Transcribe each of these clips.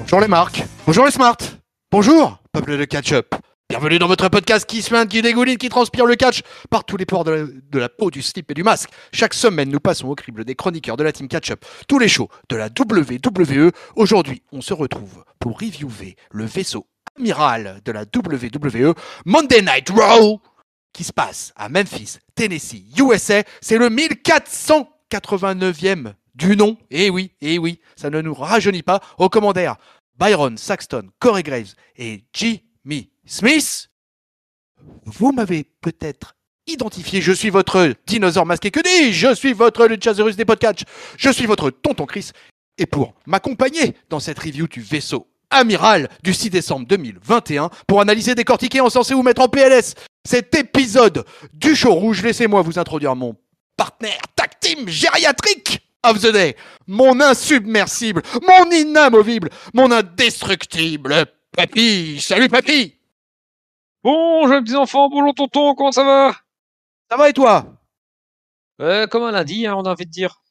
Bonjour les marques, bonjour les smart, bonjour peuple de catch-up. Bienvenue dans votre podcast qui suinte, qui dégouline, qui transpire le catch par tous les pores de la peau, du slip et du masque. Chaque semaine, nous passons au crible des chroniqueurs de la team catch-up, tous les shows de la WWE. Aujourd'hui, on se retrouve pour reviewer le vaisseau amiral de la WWE, Monday Night Raw, qui se passe à Memphis, Tennessee, USA. C'est le 1489e du nom. Eh oui, ça ne nous rajeunit pas. Au commandaire, Byron Saxton, Corey Graves et Jimmy Smith. Vous m'avez peut-être identifié, je suis votre dinosaure masqué, que dis-je ? Je suis votre Luchasaurus des podcasts, je suis votre tonton Chris. Et pour m'accompagner dans cette review du vaisseau amiral du 6 décembre 2021, pour analyser, décortiquer, encenser ou mettre en PLS cet épisode du show rouge, laissez-moi vous introduire mon partenaire tag team gériatrique of the day, mon insubmersible, mon inamovible, mon indestructible papy. Salut papy. Bonjour les petits enfants, bonjour tonton, comment ça va? Ça va et toi? Comme un lundi, on a envie de dire.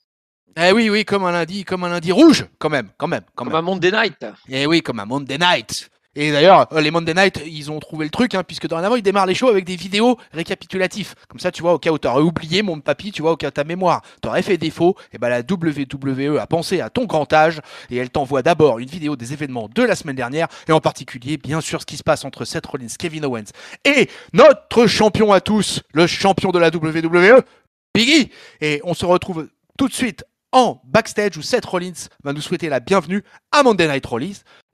Eh oui, comme un lundi rouge, quand même. Comme un Monday Night. Eh oui, comme un Monday Night. Et d'ailleurs, les Monday Night, ils ont trouvé le truc, puisque dorénavant, ils démarrent les shows avec des vidéos récapitulatifs. Comme ça, tu vois, au cas où t'aurais oublié, mon papy, tu vois, au cas où ta mémoire t'aurait fait défaut, et ben la WWE a pensé à ton grand âge, et elle t'envoie d'abord une vidéo des événements de la semaine dernière, et en particulier, bien sûr, ce qui se passe entre Seth Rollins, Kevin Owens, et notre champion à tous, le champion de la WWE, Big E. Et on se retrouve tout de suite en backstage où Seth Rollins va nous souhaiter la bienvenue à Monday Night Raw.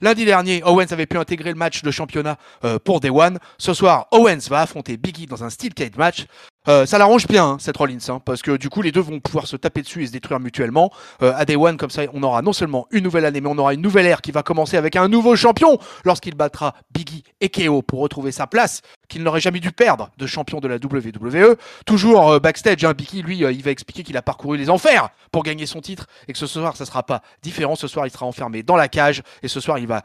Lundi dernier, Owens avait pu intégrer le match de championnat pour Day One. Ce soir, Owens va affronter Big E dans un Steel Cage match. Ça l'arrange bien, Seth Rollins, parce que du coup, les deux vont pouvoir se taper dessus et se détruire mutuellement. À Day One, comme ça, on aura non seulement une nouvelle année, mais on aura une nouvelle ère qui va commencer avec un nouveau champion lorsqu'il battra Big E et KO pour retrouver sa place qu'il n'aurait jamais dû perdre de champion de la WWE. Toujours backstage, Big E, lui, il va expliquer qu'il a parcouru les enfers pour gagner son titre et que ce soir, ça sera pas différent. Ce soir, il sera enfermé dans la cage et ce soir, il va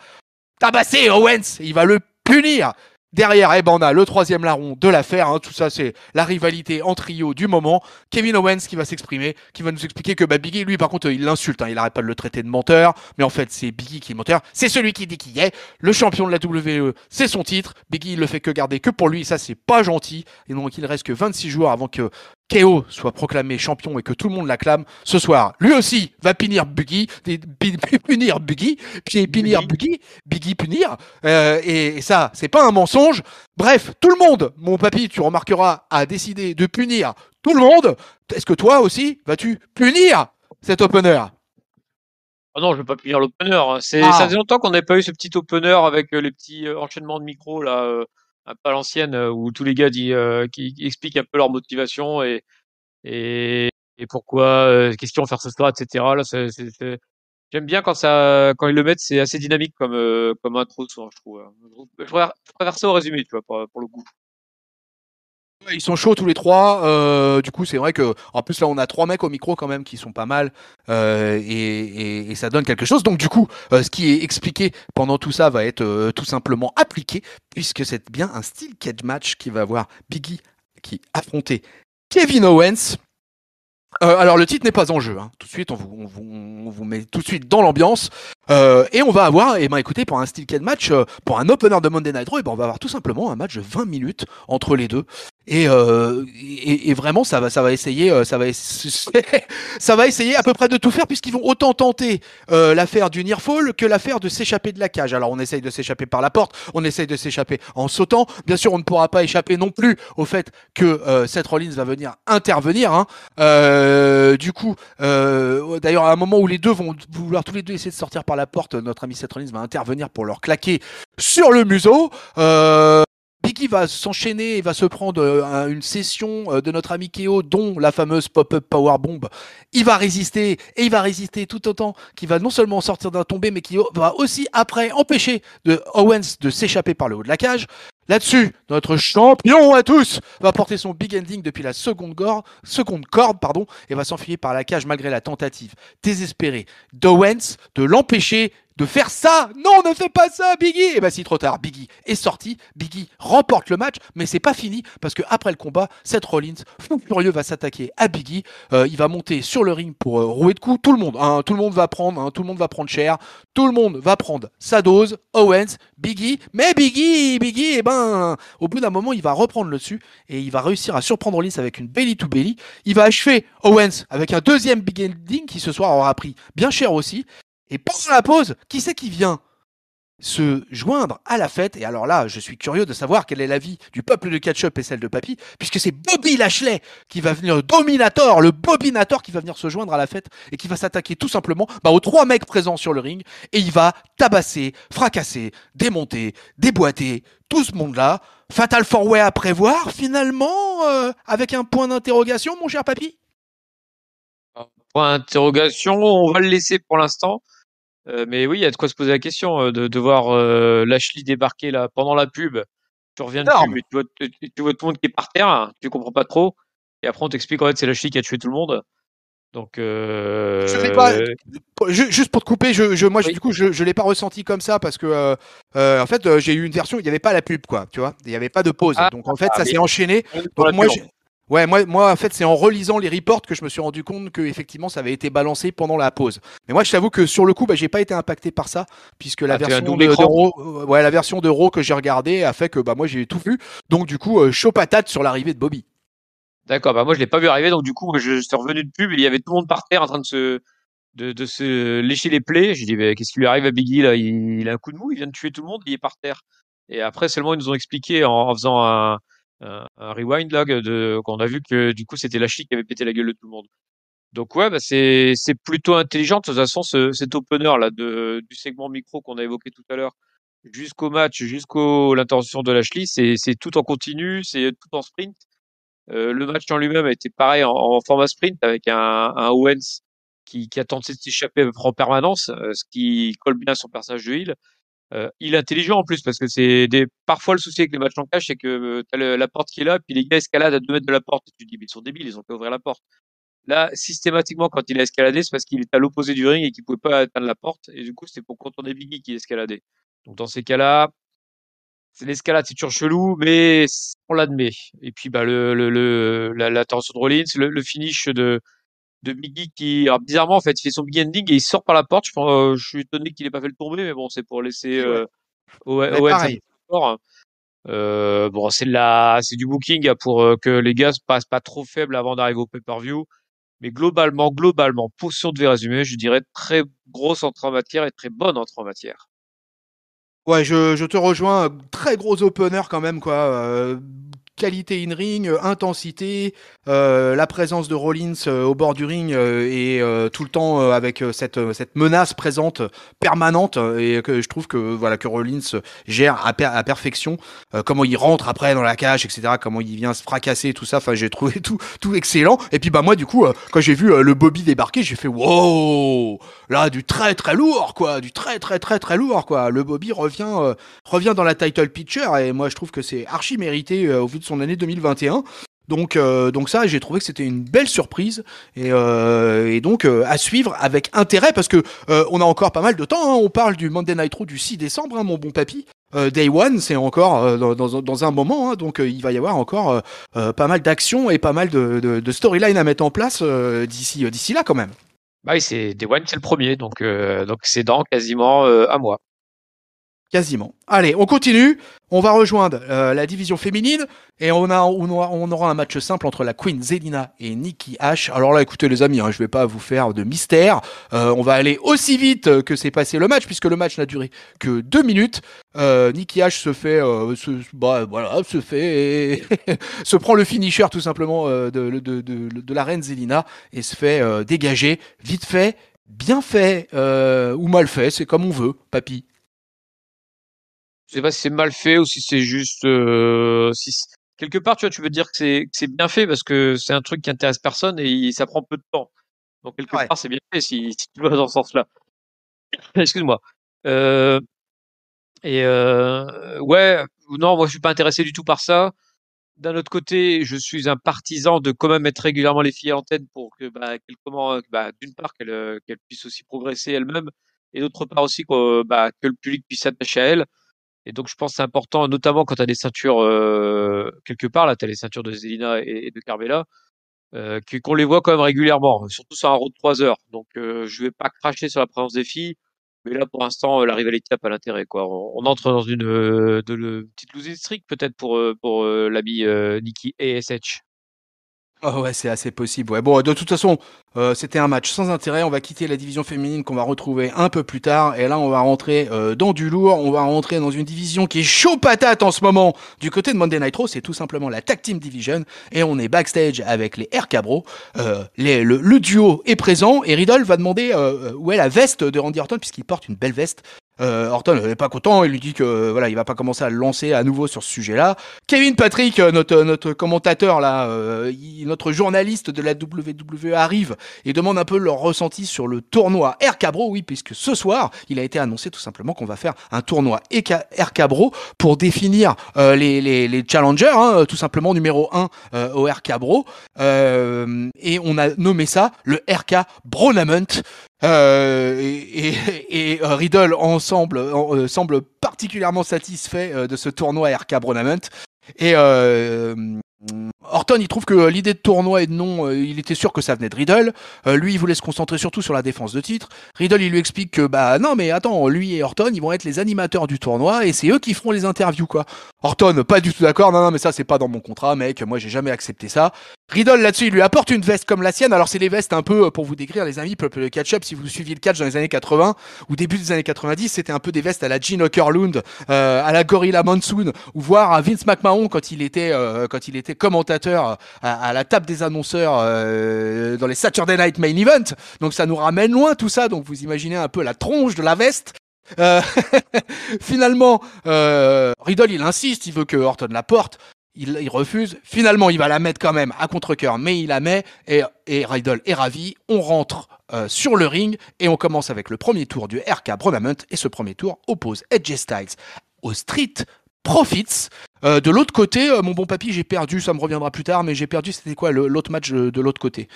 tabasser Owens, il va le punir. Derrière, on a le troisième larron de l'affaire. Tout ça, c'est la rivalité en trio du moment. Kevin Owens qui va s'exprimer, qui va nous expliquer que Big E, lui, par contre, il l'insulte. Il n'arrête pas de le traiter de menteur. Mais en fait, c'est Big E qui est menteur. C'est celui qui dit qu'il est. Le champion de la WWE, c'est son titre. Big E, il le fait que garder que pour lui. Ça, c'est pas gentil. Et donc, il reste que 26 jours avant que KO soit proclamé champion et que tout le monde l'acclame. Ce soir, lui aussi va punir Big E, punir Big E, punir. Et ça, c'est pas un mensonge. Bref, tout le monde, mon papy, tu remarqueras, a décidé de punir tout le monde. Est-ce que toi aussi, vas-tu punir cet opener ? Ah non, je vais pas punir l'opener. Ça faisait longtemps qu'on n'avait pas eu ce petit opener avec les petits enchaînements de micros là, un peu à l'ancienne, où tous les gars qui expliquent un peu leur motivation et pourquoi, qu'est-ce qu'ils vont faire ce soir, etc. Là, j'aime bien quand ils le mettent, c'est assez dynamique comme intro, souvent, je trouve. Je préfère ça au résumé, tu vois, pour le coup. Ils sont chauds tous les trois. Du coup, c'est vrai que en plus là, on a 3 mecs au micro quand même qui sont pas mal et ça donne quelque chose. Donc du coup, ce qui est expliqué pendant tout ça va être tout simplement appliqué puisque c'est bien un steel cage match qui va avoir Big E qui affrontait Kevin Owens. Alors le titre n'est pas en jeu. Tout de suite, on vous met tout de suite dans l'ambiance et on va avoir, écoutez, pour un steel cage match, pour un opener de Monday Night Raw, on va avoir tout simplement un match de 20 minutes entre les deux. Et vraiment, ça va essayer à peu près de tout faire puisqu'ils vont autant tenter l'affaire du near fall que l'affaire de s'échapper de la cage. Alors on essaye de s'échapper par la porte, on essaye de s'échapper en sautant. Bien sûr, on ne pourra pas échapper non plus au fait que Seth Rollins va venir intervenir. Du coup, d'ailleurs, à un moment où les deux vont vouloir tous les deux essayer de sortir par la porte, notre ami Seth Rollins va intervenir pour leur claquer sur le museau. Big E va s'enchaîner et va se prendre une session de notre ami KO, dont la fameuse pop-up powerbomb. Il va résister, et il va résister tout autant qu'il va non seulement sortir d'un tombé, mais qui va aussi après empêcher Owens de s'échapper par le haut de la cage. Là-dessus, notre champion à tous va porter son big ending depuis la seconde corde, et va s'enfuir par la cage malgré la tentative désespérée d'Owens de l'empêcher de faire ça. Non, ne fais pas ça, Biggie. Et bah si, trop tard. Biggie est sorti. Biggie remporte le match, mais c'est pas fini parce que après le combat, Seth Rollins, fou furieux, va s'attaquer à Biggie. Il va monter sur le ring pour rouer de coups. Tout le monde, hein, tout le monde va prendre, hein, tout le monde va prendre cher. Tout le monde va prendre sa dose. Owens, Biggie, mais Biggie, eh ben, au bout d'un moment, il va reprendre le dessus et il va réussir à surprendre Rollins avec une belly to belly. Il va achever Owens avec un deuxième big ending qui ce soir aura pris bien cher aussi. Et pendant la pause, qui c'est qui vient se joindre à la fête? Et alors là, je suis curieux de savoir quel est l'avis du peuple de Ketchup et celle de Papy, puisque c'est Bobby Lashley qui va venir, le Dominator, le Bobinator qui va venir se joindre à la fête et qui va s'attaquer tout simplement aux trois mecs présents sur le ring et il va tabasser, fracasser, démonter, déboîter tout ce monde-là. Fatal 4-Way à prévoir finalement, avec un point d'interrogation, mon cher Papy? Point d'interrogation, on va le laisser pour l'instant. Mais oui, il y a de quoi se poser la question de voir Lashley débarquer là pendant la pub. Tu reviens de pub Énorme. et tu vois tout le monde qui est par terre, hein, tu comprends pas trop. Et après, on t'explique en fait c'est Lashley qui a tué tout le monde. Donc, Je l'ai pas. euh, Juste pour te couper, moi, oui. du coup, je l'ai pas ressenti comme ça parce que, en fait, j'ai eu une version, il n'y avait pas la pub, quoi, tu vois, il n'y avait pas de pause. Ah, Donc, en fait, ça mais s'est enchaîné. pour Donc, la moi, pub. ouais, moi, en fait, c'est en relisant les reports que je me suis rendu compte que, effectivement, ça avait été balancé pendant la pause. Mais moi, je t'avoue que sur le coup, j'ai pas été impacté par ça, puisque la Ah, t'as eu un version double écran. Ouais, la version d'Euro que j'ai regardée a fait que, moi, j'ai tout vu. Donc, du coup, chaud patate sur l'arrivée de Bobby. D'accord, bah moi je l'ai pas vu arriver, donc du coup moi, je suis revenu de pub et il y avait tout le monde par terre en train de se lécher les plaies. J'ai dit, qu'est-ce qui lui arrive à Biggie là? Il a un coup de mou, il vient de tuer tout le monde, il est par terre. Et après seulement ils nous ont expliqué en faisant un rewind là qu'on a vu que du coup c'était Lashley qui avait pété la gueule de tout le monde. Donc ouais, bah c'est plutôt intelligent. De toute façon, cet opener là du segment micro qu'on a évoqué tout à l'heure, jusqu'au match, jusqu'au l'intervention de Lashley, c'est tout en continu, c'est tout en sprint. Le match en lui-même a été pareil en format sprint avec un Owens qui a tenté de s'échapper à peu près en permanence, ce qui colle bien à son personnage de heel. Il est intelligent en plus parce que parfois le souci avec les matchs en cash, c'est que t'as la porte qui est là, puis les gars escaladent à 2 mètres de la porte. Et tu te dis, mais ils sont débiles, ils ont qu'à ouvrir la porte. Là, systématiquement, quand il a escaladé, c'est parce qu'il était à l'opposé du ring et qu'il pouvait pas atteindre la porte. Et du coup, c'était pour contourner Biggie qui escaladait. Donc dans ces cas-là, c'est l'escalade, c'est toujours chelou, mais on l'admet. Et puis bah la tension de Rollins, le finish de Biggie qui, alors bizarrement en fait, il fait son big ending et il sort par la porte. Je suis étonné qu'il ait pas fait le tomber, mais bon, c'est pour laisser Si, ouais. Mais Owens un peu pareil. plus fort, hein. Bon, c'est du booking pour que les gars se passent pas trop faibles avant d'arriver au pay-per-view. Mais globalement, si on devait résumer, je dirais très grosse entrée en matière et très bonne entrée en matière. Ouais, je te rejoins. Très gros opener quand même, quoi. Qualité in-ring, intensité, la présence de Rollins au bord du ring et tout le temps avec cette menace présente permanente et que je trouve que voilà que Rollins gère à perfection. Comment il rentre après dans la cage, etc. Comment il vient se fracasser, tout ça. Enfin, j'ai trouvé tout excellent. Et puis bah moi du coup, quand j'ai vu le Bobby débarquer, j'ai fait wow, là du très très lourd quoi, du très lourd quoi. Le Bobby revient dans la title picture et moi je trouve que c'est archi mérité au vu de son année 2021. Donc ça, j'ai trouvé que c'était une belle surprise et donc à suivre avec intérêt parce que on a encore pas mal de temps. Hein. On parle du Monday Night Raw du 6 décembre, hein, mon bon papy. Day One, c'est encore dans un moment, hein, donc il va y avoir encore pas mal d'actions et pas mal de storylines à mettre en place d'ici là quand même. Bah oui, c'est Day One, c'est le premier, donc c'est dans quasiment un mois. Quasiment. Allez, on continue. On va rejoindre la division féminine et on aura un match simple entre la Queen Zelina et Nikki Ash. Alors là, écoutez les amis, hein, je vais pas vous faire de mystère. On va aller aussi vite que s'est passé le match puisque le match n'a duré que 2 minutes. Nikki Ash se fait se prend le finisher tout simplement de la reine Zelina et se fait dégager vite fait, bien fait ou mal fait, c'est comme on veut, papy. Je sais pas si c'est mal fait ou si c'est juste quelque part, tu vois, tu veux dire que c'est bien fait parce que c'est un truc qui intéresse personne et ça prend peu de temps. Donc quelque Ouais. part, c'est bien fait si tu vas dans ce sens-là. Excuse-moi. Euh, ouais, non, moi je suis pas intéressé du tout par ça. D'un autre côté, je suis un partisan de quand même mettre régulièrement les filles à l'antenne pour que bah, qu'elles comment bah, d'une part qu'elles puissent aussi progresser elles-mêmes et d'autre part aussi que le public puisse s'attacher à elle. Et donc, je pense que c'est important, notamment quand tu as des ceintures quelque part, là, tu as les ceintures de Zelina et de Carmella, qu'on les voit quand même régulièrement, surtout sur un road de 3 heures. Donc, je vais pas cracher sur la présence des filles, mais là, pour l'instant, la rivalité n'a pas l'intérêt, quoi. On entre dans une petite losing streak, peut-être pour l'ami Nikki ASH. Oh ouais, c'est assez possible. Ouais. Bon, de toute façon, c'était un match sans intérêt. On va quitter la division féminine qu'on va retrouver un peu plus tard. Et là, on va rentrer dans du lourd. On va rentrer dans une division qui est chaud patate en ce moment. Du côté de Monday Night Raw, c'est tout simplement la Tag Team Division. Et on est backstage avec les RK Bro. Le duo est présent. Et Riddle va demander où est la veste de Randy Orton, puisqu'il porte une belle veste. Orton n'est pas content, il lui dit que voilà, il va pas commencer à le lancer à nouveau sur ce sujet-là. Kevin Patrick, notre commentateur là, notre journaliste de la WWE arrive et demande un peu leur ressenti sur le tournoi RK Bro, oui, puisque ce soir, il a été annoncé tout simplement qu'on va faire un tournoi RK Bro pour définir les challengers, hein, tout simplement numéro 1 au RK Bro, et on a nommé ça le RK Bronament. Riddle semble particulièrement satisfait de ce tournoi RK Bronament. Et Orton, il trouve que l'idée de tournoi et de nom, il était sûr que ça venait de Riddle. Lui, il voulait se concentrer surtout sur la défense de titre. Riddle, il lui explique que, bah non, mais attends, lui et Orton, ils vont être les animateurs du tournoi et c'est eux qui feront les interviews, quoi. Orton, pas du tout d'accord. Non, non, mais ça, c'est pas dans mon contrat, mec. Moi, j'ai jamais accepté ça. Riddle, là-dessus, il lui apporte une veste comme la sienne. Alors, c'est les vestes un peu, pour vous décrire, les amis, peuple de catch-up, si vous suiviez le catch dans les années 80 ou début des années 90, c'était un peu des vestes à la Gene Okerlund, à la Gorilla Monsoon, ou voire à Vince McMahon quand il était commentateur à la table des annonceurs dans les Saturday Night Main Event. Donc, ça nous ramène loin, tout ça. Donc, vous imaginez un peu la tronche de la veste. Euh, Finalement, Riddle, il insiste, il veut que Orton la porte. Il refuse. Finalement, il va la mettre quand même à contre-cœur, mais il la met et Riddle est ravi. On rentre sur le ring et on commence avec le premier tour du RK Bronament. Et ce premier tour oppose Edge Styles au Street Profits. De l'autre côté, mon bon papy, j'ai perdu, ça me reviendra plus tard, mais j'ai perdu, c'était quoi l'autre match de l'autre côté?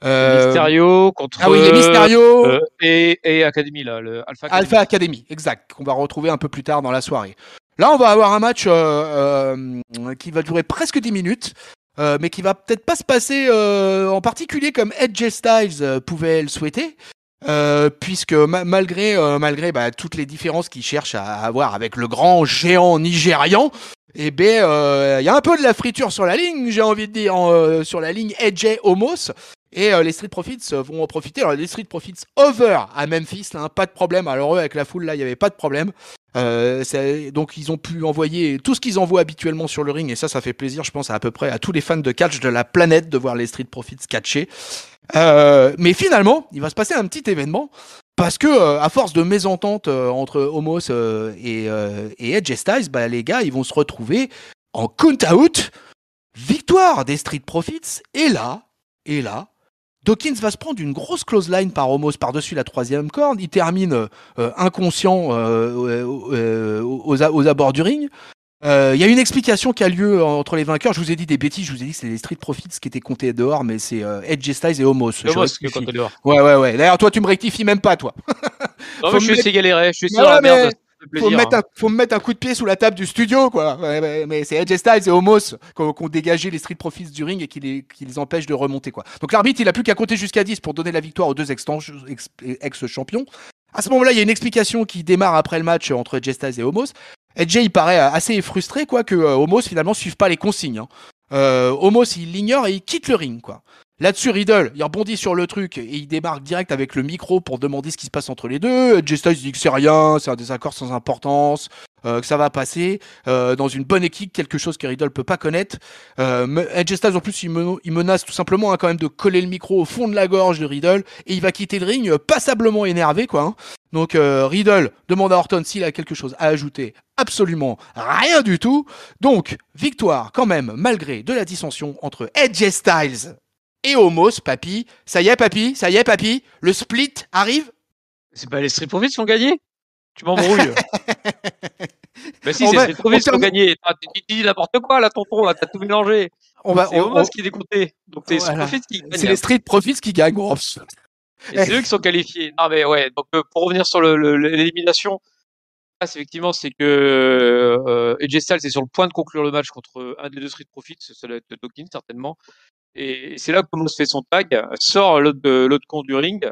Mysterio contre Ah oui, les Mysterio et Academy, là, le Alpha Academy. Alpha Academy, exact, qu'on va retrouver un peu plus tard dans la soirée. Là, on va avoir un match qui va durer presque 10 minutes, mais qui va peut-être pas se passer en particulier comme Edge Styles pouvait le souhaiter. Puisque malgré toutes les différences qu'il cherche à avoir avec le grand géant nigérian, eh ben, y a un peu de la friture sur la ligne, j'ai envie de dire, sur la ligne Edge Homos. Et les Street Profits vont en profiter. Alors les Street Profits over à Memphis, là, hein, pas de problème. Alors eux, avec la foule, là, il n'y avait pas de problème. Donc ils ont pu envoyer tout ce qu'ils envoient habituellement sur le ring. Et ça fait plaisir, je pense, à peu près à tous les fans de catch de la planète de voir les Street Profits catcher. Mais finalement, il va se passer un petit événement. Parce que à force de mésentente entre Homos et Edge Styles, bah, les gars, ils vont se retrouver en count-out. Victoire des Street Profits. Et là, Dawkins va se prendre une grosse close line par Homos par-dessus la troisième corde. Il termine inconscient aux abords du ring. Il y a une explication qui a lieu entre les vainqueurs. Je vous ai dit des bêtises, je vous ai dit que c'était les Street Profits qui étaient comptés dehors, mais c'est Edge Styles et Homos. Homos qui est compté dehors. Ouais. D'ailleurs, toi, tu me rectifies même pas, toi. Non, mais je suis essayé galérer, je suis sur la merde. Faut me mettre un coup de pied sous la table du studio, quoi. Mais c'est Edge Styles et Homos qui ont dégagé les Street Profits du ring et qui les empêchent de remonter, quoi. Donc l'arbitre, il a plus qu'à compter jusqu'à 10 pour donner la victoire aux deux ex-champions. À ce moment-là, il y a une explication qui démarre après le match entre Edge Styles et Homos. Edge, il paraît assez frustré, quoi, que Homos finalement suive pas les consignes. Hein. Homos, il l'ignore et il quitte le ring, quoi. Là-dessus, Riddle, il rebondit sur le truc et il démarque direct avec le micro pour demander ce qui se passe entre les deux. Edge Styles dit que c'est rien, c'est un désaccord sans importance, que ça va passer dans une bonne équipe, quelque chose que Riddle peut pas connaître. Edge Styles, en plus, il menace tout simplement quand même de coller le micro au fond de la gorge de Riddle et il va quitter le ring passablement énervé, quoi. Hein. Donc Riddle demande à Orton s'il a quelque chose à ajouter. Absolument rien du tout. Donc, victoire quand même, malgré de la dissension entre Edge Styles et Homos, papy. Ça y est, papy. Le split arrive. C'est pas les Street Profits qui ont gagné? Tu m'embrouilles. Bah si, c'est les Street Profits qui ont gagné. Tu dis n'importe quoi, là, tonton, là, t'as tout mélangé. C'est Homos qui est décompté. Donc c'est les Street Profits qui gagnent. C'est les Street Profits qui gagnent. Et c'est eux qui sont qualifiés. Non, mais ouais. Donc, pour revenir sur l'élimination, effectivement, c'est que AJ Styles est sur le point de conclure le match contre un des deux Street Profits, ça doit être Dawkins certainement. Et c'est là que Omos fait son tag, sort l'autre con du ring,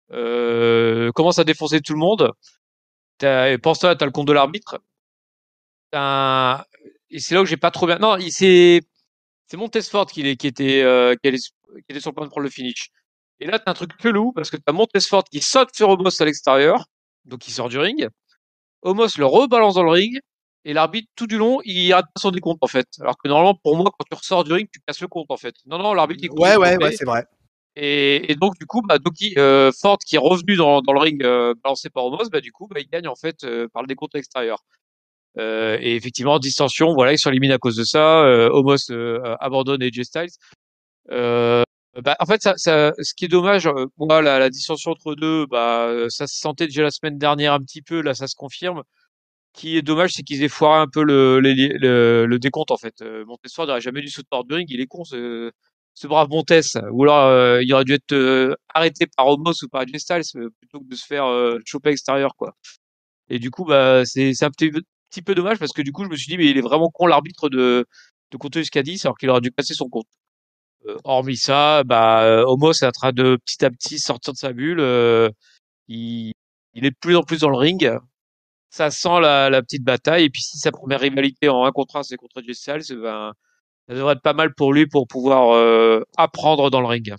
commence à défoncer tout le monde. Pense-toi, t'as le compte de l'arbitre. Et c'est là où j'ai pas trop bien. Non, c'est Montesfort qui était sur le point de prendre le finish. Et là, t'as un truc chelou parce que t'as Montesfort qui saute sur Omos à l'extérieur, donc il sort du ring. Omos le rebalance dans le ring. Et l'arbitre, tout du long, il arrête pas son décompte, en fait. Alors que normalement, pour moi, quand tu ressors du ring, tu casses le compte, en fait. Non, l'arbitre, il continue de Ouais, compter. c'est vrai. Et donc, du coup, Ford, qui est revenu dans le ring balancé par Omos, du coup, il gagne, en fait, par le décompte extérieur. Et effectivement, distension, voilà, ils sont éliminés à cause de ça. Omos abandonne AJ Styles. En fait, ce qui est dommage, moi, la dissension entre deux, ça se sentait déjà la semaine dernière un petit peu, là, ça se confirme. Qui est dommage, c'est qu'ils aient foiré un peu le décompte, en fait. Montesfort n'aurait jamais dû sauter hors du ring, il est con, ce brave Montes. Ou alors, il aurait dû être arrêté par Omos ou par AJ Styles, plutôt que de se faire choper à l'extérieur, quoi. Et du coup, c'est un petit peu dommage parce que du coup, je me suis dit, mais il est vraiment con l'arbitre de compter jusqu'à 10 alors qu'il aurait dû casser son compte. Hormis ça, Homos est en train de petit à petit sortir de sa bulle. Il, il est de plus en plus dans le ring. Ça sent la petite bataille. Et puis, si sa première rivalité en 1 contre 1, c'est contre Jay Styles, ça devrait être pas mal pour lui pour pouvoir apprendre dans le ring.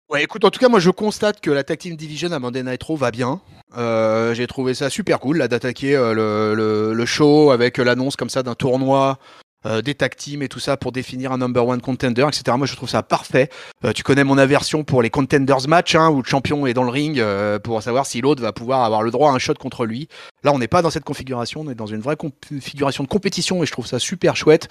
Ouais, écoute, en tout cas, moi je constate que la Tag Team Division à Monday Night Raw va bien. J'ai trouvé ça super cool là d'attaquer le show avec l'annonce comme ça d'un tournoi, des tag teams et tout ça pour définir un number one contender, etc. Moi je trouve ça parfait. Tu connais mon aversion pour les contenders match hein, où le champion est dans le ring pour savoir si l'autre va pouvoir avoir le droit à un shot contre lui. Là on n'est pas dans cette configuration, on est dans une vraie configuration de compétition et je trouve ça super chouette.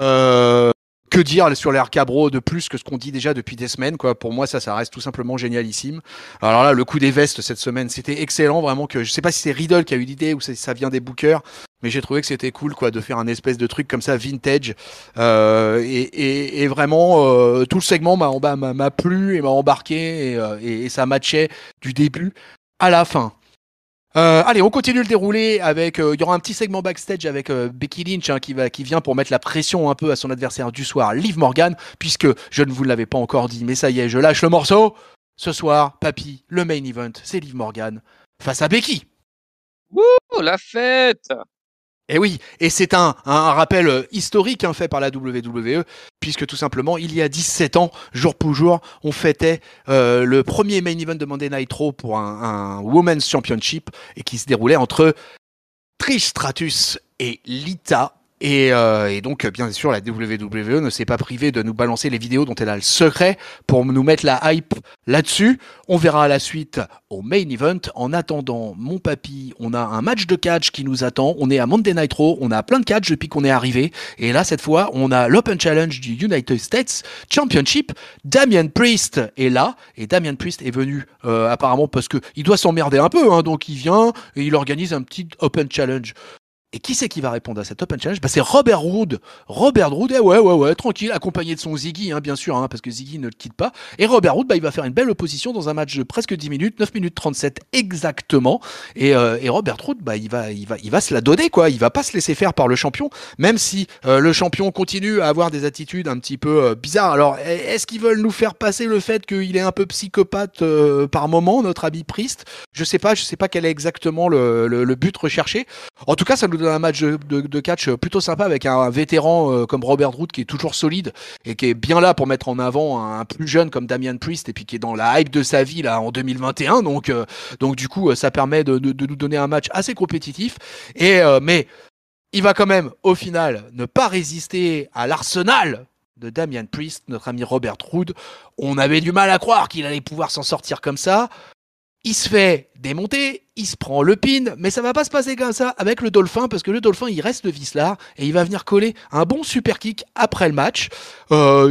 Euh, que dire sur les Arcabro de plus que ce qu'on dit déjà depuis des semaines quoi. Pour moi ça reste tout simplement génialissime. Alors là le coup des vestes cette semaine c'était excellent vraiment que je sais pas si c'est Riddle qui a eu l'idée ou si ça vient des bookers mais j'ai trouvé que c'était cool quoi de faire un espèce de truc comme ça vintage et vraiment tout le segment m'a plu et m'a embarqué et ça matchait du début à la fin. Allez, on continue le déroulé avec. Il y aura un petit segment backstage avec Becky Lynch hein, qui vient pour mettre la pression un peu à son adversaire du soir, Liv Morgan, puisque je ne vous l'avais pas encore dit, mais ça y est, je lâche le morceau. Ce soir, papy, le main event, c'est Liv Morgan face à Becky. Wouh, la fête! Et oui, et c'est un rappel historique hein, fait par la WWE, puisque tout simplement, il y a 17 ans, jour pour jour, on fêtait le premier main event de Monday Night Raw pour un Women's Championship, et qui se déroulait entre Trish Stratus et Lita. Et donc, bien sûr, la WWE ne s'est pas privée de nous balancer les vidéos dont elle a le secret pour nous mettre la hype là-dessus. On verra à la suite au main event. En attendant, mon papy, on a un match de catch qui nous attend. On est à Monday Night Raw. On a plein de catch depuis qu'on est arrivé. Et là, cette fois, on a l'Open Challenge du United States Championship. Damian Priest est là. Et Damian Priest est venu apparemment parce qu'il doit s'emmerder un peu. Hein, donc, il vient et il organise un petit Open Challenge. Et qui c'est qui va répondre à cet Open Challenge? C'est Robert Roode. Robert Roode, ouais, tranquille, accompagné de son Ziggy, hein, bien sûr, hein, parce que Ziggy ne le quitte pas. Et Robert Roode, il va faire une belle opposition dans un match de presque 10 minutes, 9 minutes 37 exactement. Et Robert Roode, il va se la donner, quoi. Il va pas se laisser faire par le champion, même si le champion continue à avoir des attitudes un petit peu bizarres. Alors, est-ce qu'ils veulent nous faire passer le fait qu'il est un peu psychopathe par moment, notre ami Priest? Je sais pas quel est exactement le but recherché. En tout cas, ça nous donne un match de catch plutôt sympa avec un vétéran comme Robert Roode qui est toujours solide et qui est bien là pour mettre en avant un plus jeune comme Damian Priest et puis qui est dans la hype de sa vie là en 2021. Donc du coup, ça permet de nous donner un match assez compétitif. Mais il va quand même, au final, ne pas résister à l'arsenal de Damian Priest, notre ami Robert Roode. On avait du mal à croire qu'il allait pouvoir s'en sortir comme ça. Il se fait démonter, il se prend le pin, mais ça va pas se passer comme ça avec le Dolphin, parce que le Dolphin, il reste le vicelard, et il va venir coller un bon super kick après le match.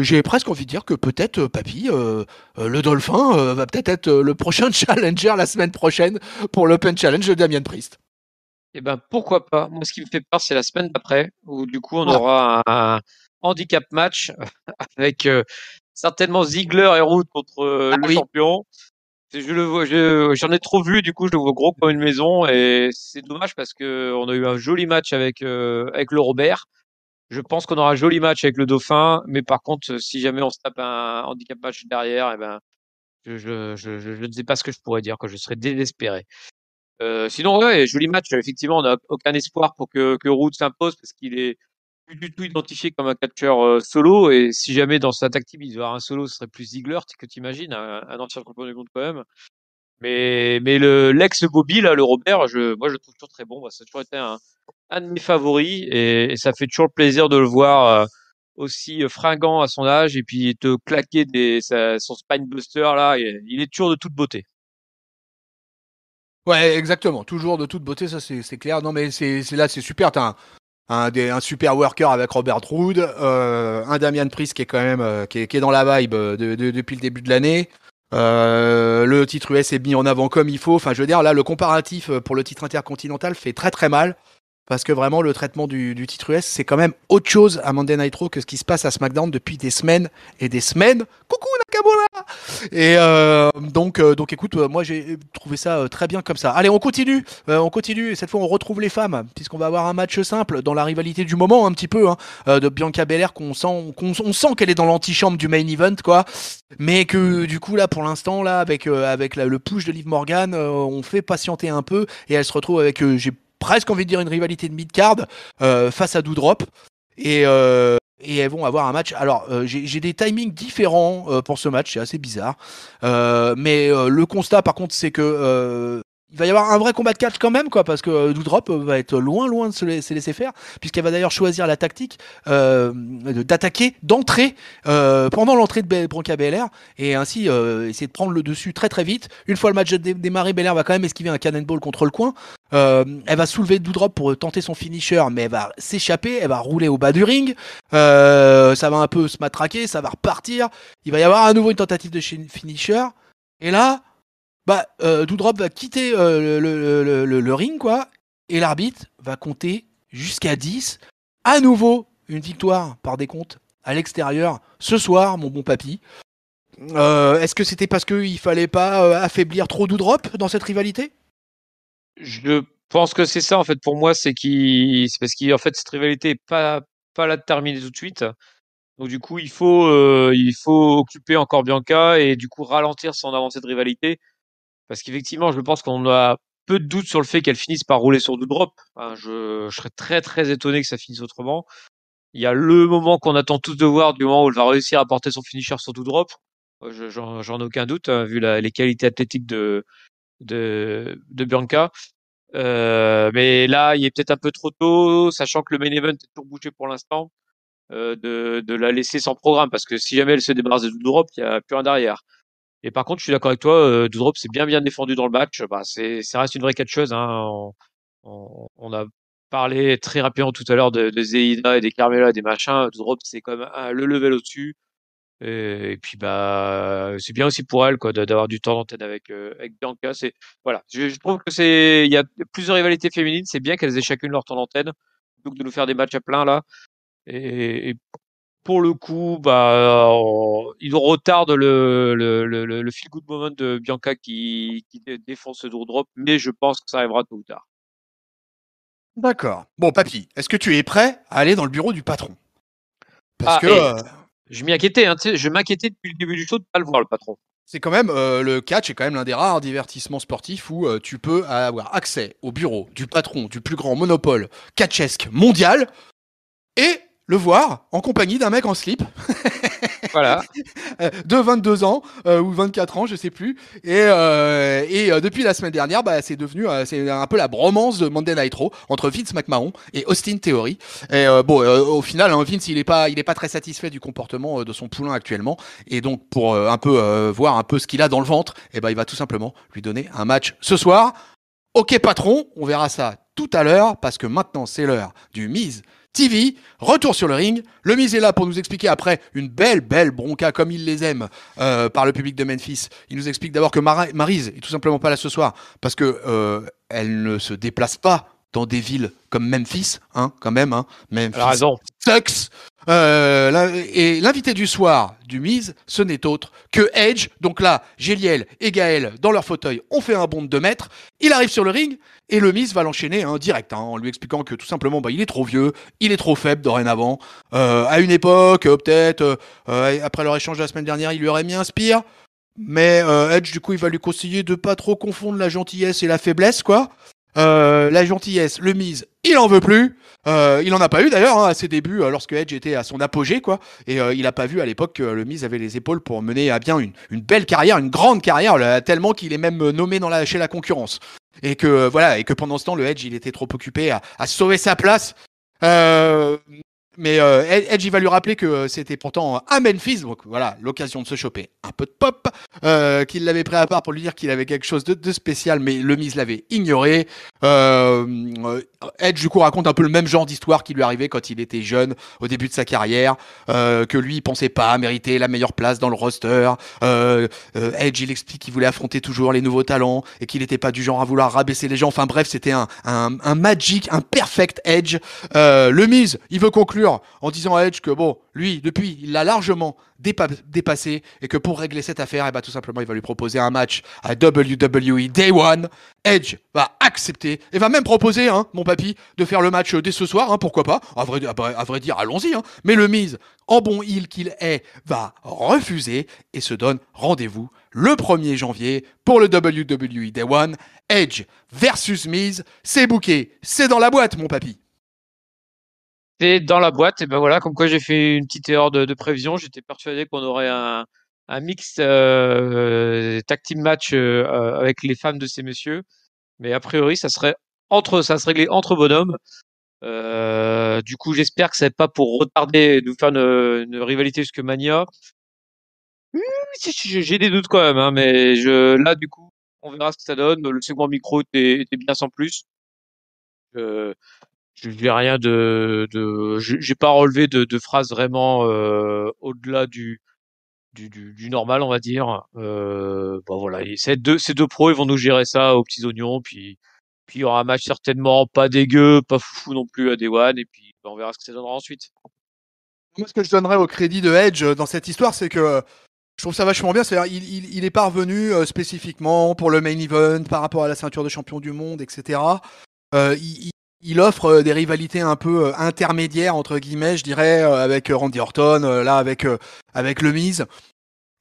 J'ai presque envie de dire que peut-être, papy, le Dolphin va peut-être être le prochain challenger la semaine prochaine pour l'Open Challenge de Damian Priest. Eh ben, pourquoi pas? Moi, ce qui me fait peur, c'est la semaine d'après, où du coup, on Ah, aura un handicap match avec certainement Ziggler et Roode contre le oui. champion. Je le vois, j'en ai trop vu, du coup, je le vois gros comme une maison et c'est dommage parce que on a eu un joli match avec le Robert. Je pense qu'on aura un joli match avec le Dauphin, mais par contre, si jamais on se tape un handicap match derrière, eh ben, je ne sais pas ce que je pourrais dire, que je serais désespéré. Sinon, ouais, joli match. Effectivement, on n'a aucun espoir pour que Roode s'impose parce qu'il est plus du tout identifié comme un catcheur solo. Et si jamais dans sa tactique, il devait avoir un solo, ce serait plus Ziggler que tu imagines, un ancien champion du monde quand même. Mais l'ex Bobby, là, le Robert, moi, je le trouve toujours très bon. Bah, ça a toujours été un de mes favoris et ça fait toujours plaisir de le voir aussi fringant à son âge et puis te claquer son spinebuster là. Il est toujours de toute beauté. Ouais, exactement. Toujours de toute beauté, ça c'est clair. Non, mais là, c'est super. T'as un super worker avec Robert Roode, un Damian Priest qui est quand même qui est dans la vibe depuis le début de l'année. Le titre US est mis en avant comme il faut. Enfin, je veux dire, là, le comparatif pour le titre intercontinental fait très très mal. Parce que vraiment, le traitement du titre US, c'est quand même autre chose à Monday Night Raw que ce qui se passe à SmackDown depuis des semaines et des semaines. Coucou Nakamura. Et donc écoute, moi j'ai trouvé ça très bien comme ça. Allez, on continue. On continue. Cette fois, on retrouve les femmes, puisqu'on va avoir un match simple dans la rivalité du moment, un petit peu, hein, de Bianca Belair, on sent qu'elle est dans l'antichambre du main event, quoi. Mais que du coup, là, pour l'instant, là, avec le push de Liv Morgan, on fait patienter un peu et elle se retrouve avec, j'ai presque envie de dire une rivalité de mid-card face à Doudrop. Et elles vont avoir un match. Alors, j'ai des timings différents pour ce match, c'est assez bizarre. Mais le constat, par contre, c'est que il va y avoir un vrai combat de catch quand même, quoi, parce que Doudrop va être loin de se laisser faire, puisqu'elle va d'ailleurs choisir la tactique d'attaquer, d'entrer pendant l'entrée de Bronca Belair, et ainsi essayer de prendre le dessus très très vite. Une fois le match démarré, Belair va quand même esquiver un cannonball contre le coin. Elle va soulever Doudrop pour tenter son finisher, mais elle va s'échapper, elle va rouler au bas du ring. Ça va un peu se matraquer, ça va repartir. Il va y avoir à nouveau une tentative de finisher. Et là, Doudrop va quitter le ring, quoi. Et l'arbitre va compter jusqu'à 10. À nouveau, une victoire par décompte à l'extérieur ce soir, mon bon papy. Est-ce que c'était parce qu'il fallait pas affaiblir trop Doudrop dans cette rivalité? Je pense que c'est ça, en fait, pour moi, c'est parce qu'en fait, cette rivalité est pas là de terminer tout de suite. Donc, du coup, il faut occuper encore Bianca et du coup, ralentir son avancée de rivalité. Parce qu'effectivement, je pense qu'on a peu de doutes sur le fait qu'elle finisse par rouler sur Doudrop. Enfin, je serais très, très étonné que ça finisse autrement. Il y a le moment qu'on attend tous de voir, du moment où elle va réussir à porter son finisher sur Doudrop. J'en ai aucun doute, hein, vu les qualités athlétiques de Bianca. Mais là, il est peut-être un peu trop tôt, sachant que le main event est toujours bougé pour l'instant, de la laisser sans programme, parce que si jamais elle se débarrasse de Doudrop, il n'y a plus rien derrière. Et par contre, je suis d'accord avec toi, Doudrop s'est bien défendu dans le match. Bah, ça reste une vraie catcheuse, hein. On a parlé très rapidement tout à l'heure de Zeina et des Carmella et des machins. Doudrop, c'est quand même le level au-dessus. Et puis bah c'est bien aussi pour elle quoi d'avoir du temps d'antenne avec Bianca. C'est voilà, je trouve que il y a plusieurs rivalités féminines, c'est bien qu'elles aient chacune leur temps d'antenne plutôt que de nous faire des matchs à plein là. Et pour le coup, ils retardent le feel good moment de Bianca qui défonce Doudrop, mais je pense que ça arrivera tôt ou tard. D'accord. Bon, papy, est-ce que tu es prêt à aller dans le bureau du patron? Parce Ah, que et je m'y inquiétais, hein, tu sais, je m'inquiétais depuis le début du show de pas le voir le patron. c'est quand même le catch est quand même l'un des rares divertissements sportifs où tu peux avoir accès au bureau du patron du plus grand monopole catchesque mondial et le voir en compagnie d'un mec en slip Voilà. de 22 ans ou 24 ans, je sais plus. Depuis la semaine dernière, c'est devenu c'est un peu la bromance de Monday Night Raw entre Vince McMahon et Austin Theory. Au final, hein, Vince, il est pas très satisfait du comportement de son poulain actuellement. Et donc, pour un peu voir un peu ce qu'il a dans le ventre, il va tout simplement lui donner un match ce soir. Ok, patron, on verra ça tout à l'heure parce que maintenant, c'est l'heure du Miz TV, retour sur le ring. Le Miz est là pour nous expliquer après une belle bronca comme il les aime par le public de Memphis. Il nous explique d'abord que Maryse est tout simplement pas là ce soir parce que elle ne se déplace pas dans des villes comme Memphis, hein, quand même, hein. Elle a Memphis raison. sucks. Et l'invité du soir du Miz, ce n'est autre que Edge. Donc là, Géliel et Gaël, dans leur fauteuil, ont fait un bond de 2 mètres. Il arrive sur le ring et le Miz va l'enchaîner direct, en lui expliquant que tout simplement, il est trop vieux, il est trop faible dorénavant. À une époque, peut-être, après leur échange de la semaine dernière, il lui aurait mis un spear. Mais Edge, du coup, il va lui conseiller de pas trop confondre la gentillesse et la faiblesse, quoi. La gentillesse, le Miz, il en veut plus. Il en a pas eu d'ailleurs à ses débuts lorsque Edge était à son apogée, quoi. Et il a pas vu à l'époque que le Miz avait les épaules pour mener à bien une belle carrière, une grande carrière, là, tellement qu'il est même nommé chez la concurrence. Et que voilà, et que pendant ce temps, le Edge, il était trop occupé à sauver sa place. Euh, mais Edge, il va lui rappeler que c'était pourtant à Memphis, donc voilà, l'occasion de se choper un peu de pop, qu'il l'avait pris à part pour lui dire qu'il avait quelque chose de spécial, mais le Miz l'avait ignoré. Edge, du coup, raconte un peu le même genre d'histoire qui lui arrivait quand il était jeune, au début de sa carrière, que lui, il pensait pas mériter la meilleure place dans le roster. Edge, il explique qu'il voulait affronter toujours les nouveaux talents et qu'il n'était pas du genre à vouloir rabaisser les gens. Enfin bref, c'était un magic, un perfect Edge. Le Miz, il veut conclure en disant à Edge que bon, lui, depuis, il l'a largement dépassé et que pour régler cette affaire, tout simplement, il va lui proposer un match à WWE Day One. Edge va accepter et va même proposer, mon papy, de faire le match dès ce soir, pourquoi pas. À vrai dire, allons-y. Mais le Miz, en bon heel qu'il est, va refuser et se donne rendez-vous le 1er janvier pour le WWE Day One. Edge versus Miz, c'est booké, c'est dans la boîte, mon papy. C'est dans la boîte, et ben voilà, comme quoi j'ai fait une petite erreur de prévision. J'étais persuadé qu'on aurait un mix tag team match avec les femmes de ces messieurs, mais a priori ça se réglait entre bonhommes. Du coup, j'espère que c'est pas pour retarder, nous faire une rivalité jusque Mania. J'ai des doutes quand même, mais là du coup, on verra ce que ça donne. Le second micro était bien sans plus. Euh, j'ai rien j'ai pas relevé de phrases vraiment au-delà du normal, on va dire. Bon voilà, et ces deux pros, ils vont nous gérer ça aux petits oignons, puis il y aura un match certainement pas dégueu, pas foufou non plus à Day One, et puis on verra ce que ça donnera ensuite. Moi, ce que je donnerais au crédit de Edge dans cette histoire, c'est que je trouve ça vachement bien. C'est-à-dire, il est parvenu spécifiquement pour le main event par rapport à la ceinture de champion du monde, etc. Il offre des rivalités un peu intermédiaires entre guillemets, je dirais, avec Randy Orton, là avec le Miz.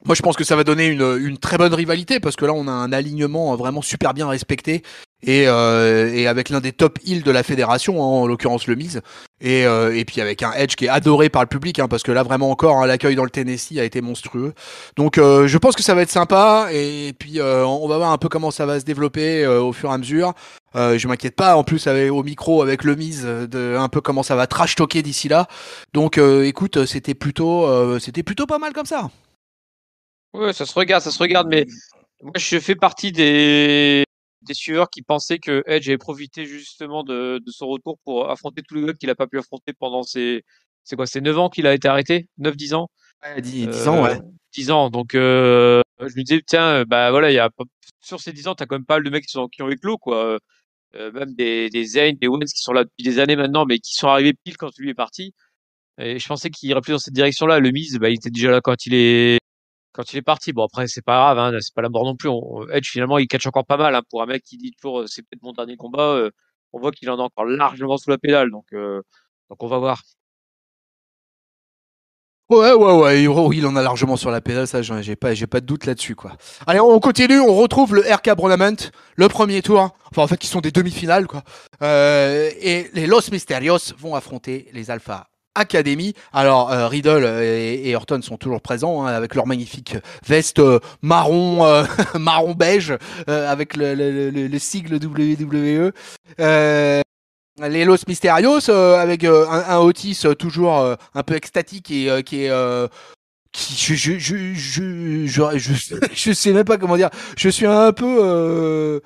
Moi, je pense que ça va donner une très bonne rivalité parce que là, on a un alignement vraiment super bien respecté et avec l'un des top heels de la fédération, en l'occurrence le Miz, et puis avec un Edge qui est adoré par le public, parce que là, vraiment encore, l'accueil dans le Tennessee a été monstrueux. Donc, je pense que ça va être sympa et puis on va voir un peu comment ça va se développer au fur et à mesure. Je m'inquiète pas, en plus au micro avec le Miz, de un peu comment ça va trash talker d'ici là. Donc, écoute, c'était plutôt pas mal comme ça. Ouais, ça se regarde, mais moi je fais partie des suiveurs qui pensaient que Edge avait profité justement de son retour pour affronter tous les gars qu'il a pas pu affronter pendant c'est quoi, c'est 9 ans qu'il a été arrêté? 9-10 ans? Ouais, 10 ans, Euh, ouais. 10 ans. Donc, je me disais, tiens, bah voilà, sur ces 10 ans, t'as quand même pas mal de mecs qui ont éclos, quoi. Même des Zayn, des Owens qui sont là depuis des années maintenant, mais qui sont arrivés pile quand lui est parti. Et je pensais qu'il irait plus dans cette direction-là. Le Miz, il était déjà là quand il est parti. Bon, après, c'est pas grave, c'est pas la mort non plus. Edge, finalement, il catch encore pas mal, pour un mec qui dit toujours, c'est peut-être mon dernier combat. On voit qu'il en a encore largement sous la pédale. Donc on va voir. Ouais, oui, il en a largement sur la pédale, ça, j'ai pas de doute là-dessus, quoi. Allez, on continue, on retrouve le RK Tournament, le premier tour, enfin, en fait, qui sont des demi-finales, quoi. Et les Los Mysterios vont affronter les Alpha Academy. Alors, Riddle et Orton sont toujours présents, avec leur magnifique veste marron, marron beige, avec le sigle WWE. Les Los Mysterios avec un Otis toujours un peu extatique et qui est je sais même pas comment dire. Je suis un peu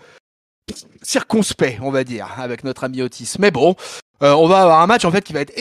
circonspect, on va dire, avec notre ami Otis. Mais bon, on va avoir un match en fait qui va être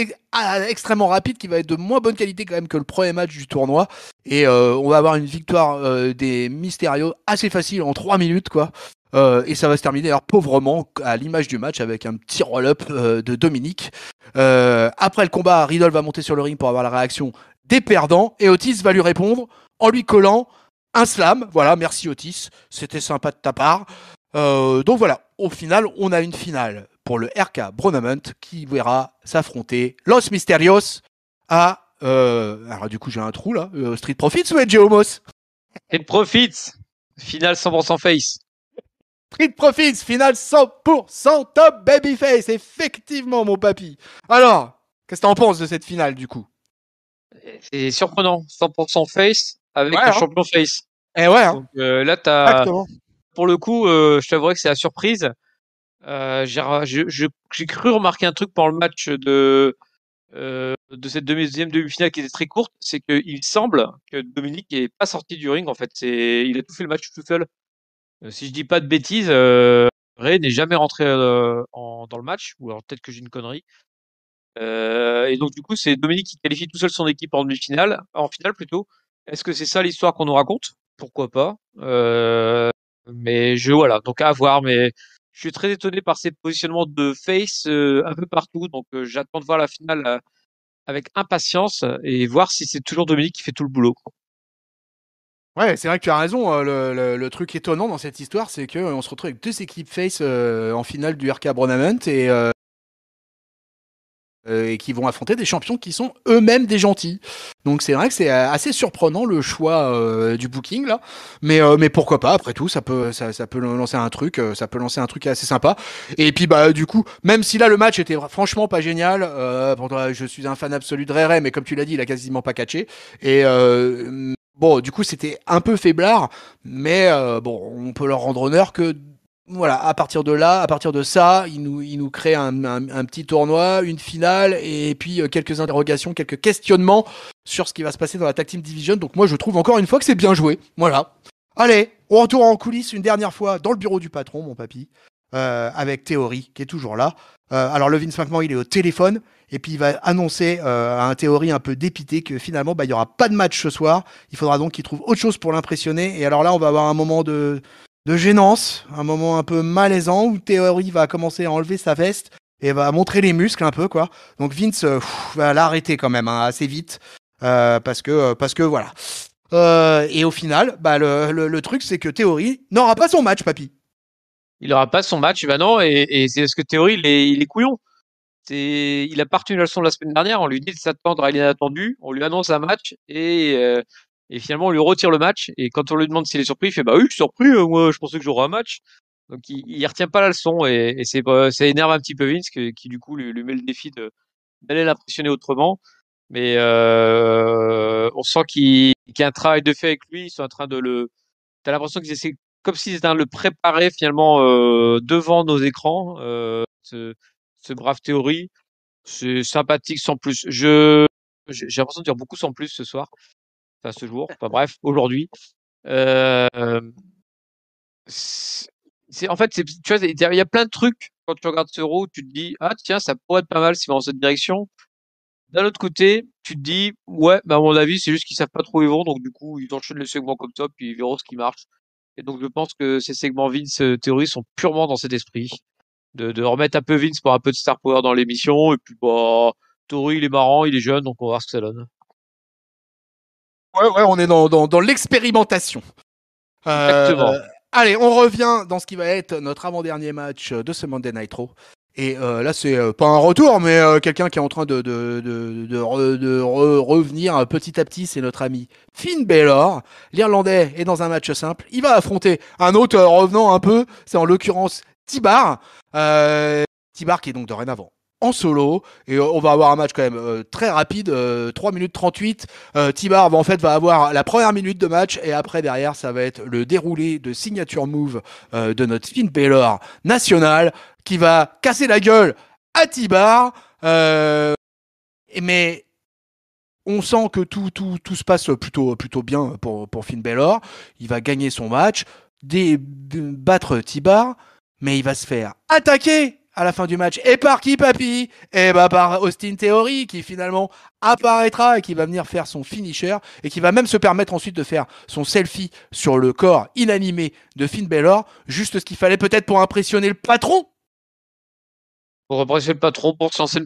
extrêmement rapide, qui va être de moins bonne qualité quand même que le premier match du tournoi. Et on va avoir une victoire des Mysterios assez facile en 3 minutes, quoi. Et ça va se terminer alors pauvrement à l'image du match avec un petit roll-up de Dominique. Après le combat, Riddle va monter sur le ring pour avoir la réaction des perdants et Otis va lui répondre en lui collant un slam. Voilà, merci Otis, c'était sympa de ta part. Donc voilà, au final, on a une finale pour le RK Bronament qui verra s'affronter Los Misterios à... alors du coup j'ai un trou là, Street Profits ou Edge Homos? Street Profits, finale 100% face. Street Profits, finale 100% top babyface, effectivement mon papy. Alors, qu'est-ce que t'en penses de cette finale du coup? C'est surprenant, 100% face avec Ouais, un hein. champion face. Eh ouais, hein. Donc là, Exactement. pour le coup, je t'avouerais que c'est la surprise. J'ai cru remarquer un truc pendant le match de cette deuxième demi-finale qui était très courte, c'est qu'il semble que Dominique n'est pas sorti du ring. En fait, il a tout fait le match tout seul. Si je dis pas de bêtises, Ray n'est jamais rentré dans le match, ou alors peut-être que j'ai une connerie. Et donc du coup, c'est Dominique qui qualifie tout seul son équipe en demi-finale, en finale plutôt. Est-ce que c'est ça l'histoire qu'on nous raconte? Pourquoi pas? Mais voilà, donc à voir. Mais je suis très étonné par ces positionnements de face un peu partout. Donc j'attends de voir la finale avec impatience et voir si c'est toujours Dominique qui fait tout le boulot. Ouais, c'est vrai que tu as raison. Le truc étonnant dans cette histoire, c'est qu'on se retrouve avec deux équipes face en finale du RK Bronament et qui vont affronter des champions qui sont eux-mêmes des gentils. Donc c'est vrai que c'est assez surprenant le choix du booking là, mais pourquoi pas, après tout ça peut lancer un truc, ça peut lancer un truc assez sympa. Et puis bah du coup, même si là le match était franchement pas génial, pourtant, je suis un fan absolu de Ray Ray, mais comme tu l'as dit, il a quasiment pas catché. Et bon, du coup c'était un peu faiblard, mais bon, on peut leur rendre honneur que voilà, à partir de là, à partir de ça, il nous crée un petit tournoi, une finale, et puis quelques interrogations, quelques questionnements sur ce qui va se passer dans la Tag Team Division. Donc moi, je trouve encore une fois que c'est bien joué. Voilà. Allez, on retourne en coulisses une dernière fois dans le bureau du patron, mon papy, avec Théorie, qui est toujours là. Alors le Vince McMahon, il est au téléphone, et puis il va annoncer à un Théorie un peu dépité que finalement, bah, il n'y aura pas de match ce soir. Il faudra donc qu'il trouve autre chose pour l'impressionner. Et alors là, on va avoir un moment de gênance, un moment un peu malaisant où Theory va commencer à enlever sa veste et va montrer les muscles un peu quoi. Donc Vince va l'arrêter quand même hein, assez vite parce que voilà. Et au final, bah, le truc c'est que Theory n'aura pas son match, papy. Il aura pas son match, bah non, et c'est parce que Théorie, il est couillon. Il a pas retenu la leçon de la semaine dernière. On lui dit de s'attendre à l'inattendu. On lui annonce un match et finalement on lui retire le match. Et quand on lui demande s'il est surpris, il fait bah oui, je suis surpris. Moi, je pensais que j'aurais un match. Donc il retient pas la leçon et ça énerve un petit peu Vince qui du coup lui met le défi d'aller l'impressionner autrement. Mais on sent qu'il y a un travail de fait avec lui. Ils sont en train t'as l'impression qu'ils essaient comme s'ils étaient en train de le préparer finalement devant nos écrans. Ce brave Théorie. C'est sympathique sans plus. J'ai l'impression de dire beaucoup sans plus ce soir, enfin ce jour, enfin bref, aujourd'hui. Euh, en fait, tu vois, il y a plein de trucs quand tu regardes ce Euro, tu te dis ah tiens ça pourrait être pas mal s'ils vont dans cette direction. D'un autre côté, tu te dis ouais, bah à mon avis c'est juste qu'ils savent pas trop où ils vont, donc du coup ils enchaînent les segments comme ça puis ils verront ce qui marche. Et donc je pense que ces segments Vince théorie sont purement dans cet esprit de remettre un peu Vince pour un peu de star power dans l'émission. Et puis, bah, Tori, il est marrant, il est jeune, donc on va voir ce que ça donne. Ouais, ouais, on est dans l'expérimentation. Exactement. Allez, on revient dans ce qui va être notre avant-dernier match de ce Monday Night Raw. Et là, c'est pas un retour, mais quelqu'un qui est en train de revenir petit à petit. C'est notre ami Finn Balor. L'Irlandais est dans un match simple. Il va affronter un autre revenant un peu. C'est en l'occurrence T-Bar. T-Bar qui est donc dorénavant en solo. Et on va avoir un match quand même très rapide. 3 minutes 38. T-Bar en fait va avoir la première minute de match. Et après, derrière, ça va être le déroulé de signature move de notre Finn Balor national qui va casser la gueule à T-Bar. Mais on sent que tout se passe plutôt bien pour Finn Balor. Il va gagner son match, battre T-Bar, mais il va se faire attaquer à la fin du match. Et par qui, papy? Eh bah par Austin Theory, qui finalement apparaîtra et qui va venir faire son finisher et qui va même se permettre ensuite de faire son selfie sur le corps inanimé de Finn Balor. Juste ce qu'il fallait peut-être pour impressionner le patron. Pour represser le patron, pour se lancer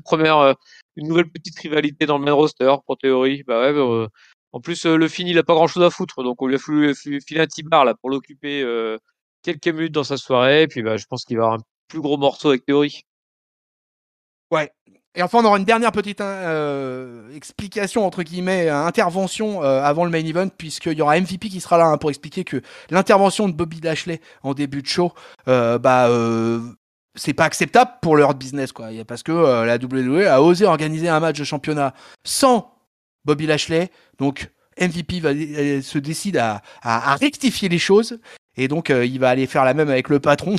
une nouvelle petite rivalité dans le main roster, pour Théorie. Bah ouais, en plus, le Finn, il a pas grand chose à foutre, donc on lui a filé un petit bar, là, pour l'occuper, quelques minutes dans sa soirée, et puis, bah, je pense qu'il va avoir un plus gros morceau avec Théorie. Ouais. Et enfin, on aura une dernière petite explication, entre guillemets, intervention avant le main event, puisqu'il y aura MVP qui sera là pour expliquer que l'intervention de Bobby Lashley en début de show, c'est pas acceptable pour leur business, quoi. Parce que la WWE a osé organiser un match de championnat sans Bobby Lashley. Donc, MVP se décide à rectifier les choses. Et donc, il va aller faire la même avec le patron.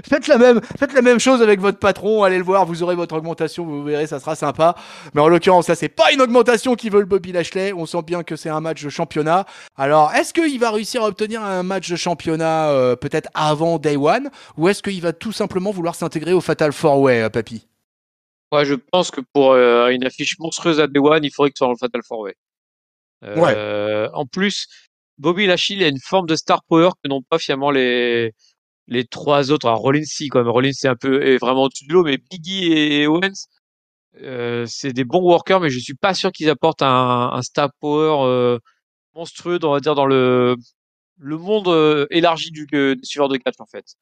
faites la même chose avec votre patron. Allez le voir, vous aurez votre augmentation, vous verrez, ça sera sympa. Mais en l'occurrence, ça, c'est pas une augmentation qui veut le Bobby Lashley. On sent bien que c'est un match de championnat. Alors, est-ce qu'il va réussir à obtenir un match de championnat peut-être avant Day One? Ou est-ce qu'il va tout simplement vouloir s'intégrer au Fatal 4-Way, Papy? Ouais, je pense que pour une affiche monstrueuse à Day One, il faudrait que ce soit dans le Fatal 4-Way. Ouais. En plus, Bobby Lashley a une forme de star power que n'ont pas finalement les trois autres. Alors Rollins, si, quand même. Rollins, est vraiment au-dessus de l'eau, mais Biggie et Owens, c'est des bons workers, mais je suis pas sûr qu'ils apportent un star power monstrueux, on va dire, dans le monde élargi des suiveurs de catch, en fait.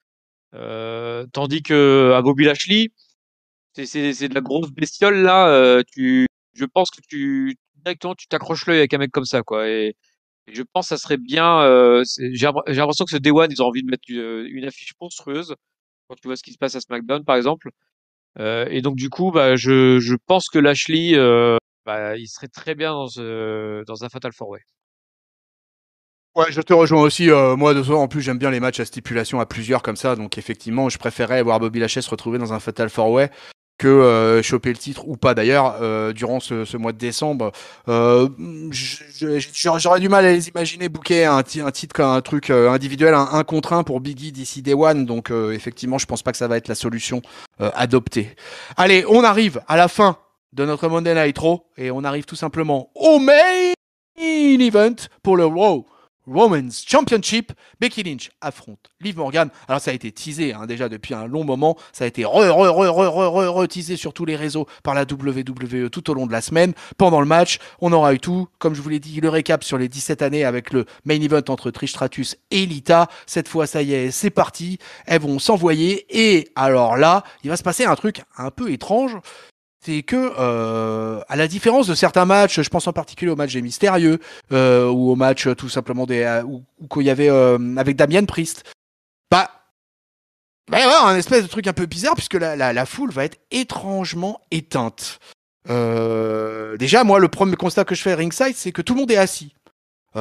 Tandis que à Bobby Lashley, c'est de la grosse bestiole là. Je pense que directement tu t'accroches l'œil avec un mec comme ça, quoi. Et je pense que ça serait bien. J'ai l'impression que ce Day One, ils ont envie de mettre une affiche monstrueuse quand tu vois ce qui se passe à SmackDown, par exemple. Et donc du coup, bah, je pense que Lashley, bah, il serait très bien dans un Fatal 4-Way. Ouais, je te rejoins aussi. Moi, de soi, en plus, j'aime bien les matchs à stipulation à plusieurs comme ça. Donc, effectivement, je préférais voir Bobby Lashley se retrouver dans un Fatal 4-Way que choper le titre ou pas d'ailleurs durant ce mois de décembre. J'aurais du mal à les imaginer booker un titre comme un truc individuel, un contre un pour Biggie d'ici Day One. Donc, effectivement, je pense pas que ça va être la solution adoptée. Allez, on arrive à la fin de notre Monday Night Raw et on arrive tout simplement au main event pour le Raw Women's Championship. Becky Lynch affronte Liv Morgan. Alors ça a été teasé déjà depuis un long moment. Ça a été teasé sur tous les réseaux par la WWE tout au long de la semaine. Pendant le match, on aura eu tout. Comme je vous l'ai dit, le récap sur les 17 années avec le main event entre Trish Stratus et Lita. Cette fois, ça y est, c'est parti. Elles vont s'envoyer. Et alors là, il va se passer un truc un peu étrange. C'est que, à la différence de certains matchs, je pense en particulier au match des Mystérieux, ou au match tout simplement où qu'il y avait avec Damien Priest, bah, il va y avoir un espèce de truc un peu bizarre puisque la foule va être étrangement éteinte. Déjà, moi, le premier constat que je fais ringside, c'est que tout le monde est assis.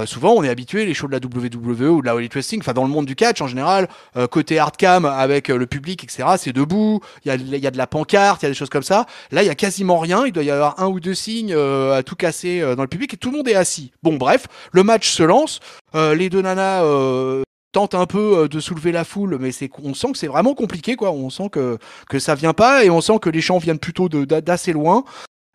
Souvent, on est habitué, les shows de la WWE ou de la All Elite Wrestling, enfin dans le monde du catch en général, côté hardcam avec le public, etc., c'est debout, il y a de la pancarte, il y a des choses comme ça. Là, il y a quasiment rien, il doit y avoir un ou deux signes à tout casser dans le public et tout le monde est assis. Bon, bref, le match se lance, les deux nanas tentent un peu de soulever la foule, mais on sent que c'est vraiment compliqué, quoi. On sent que ça vient pas et on sent que les chants viennent plutôt d'assez loin.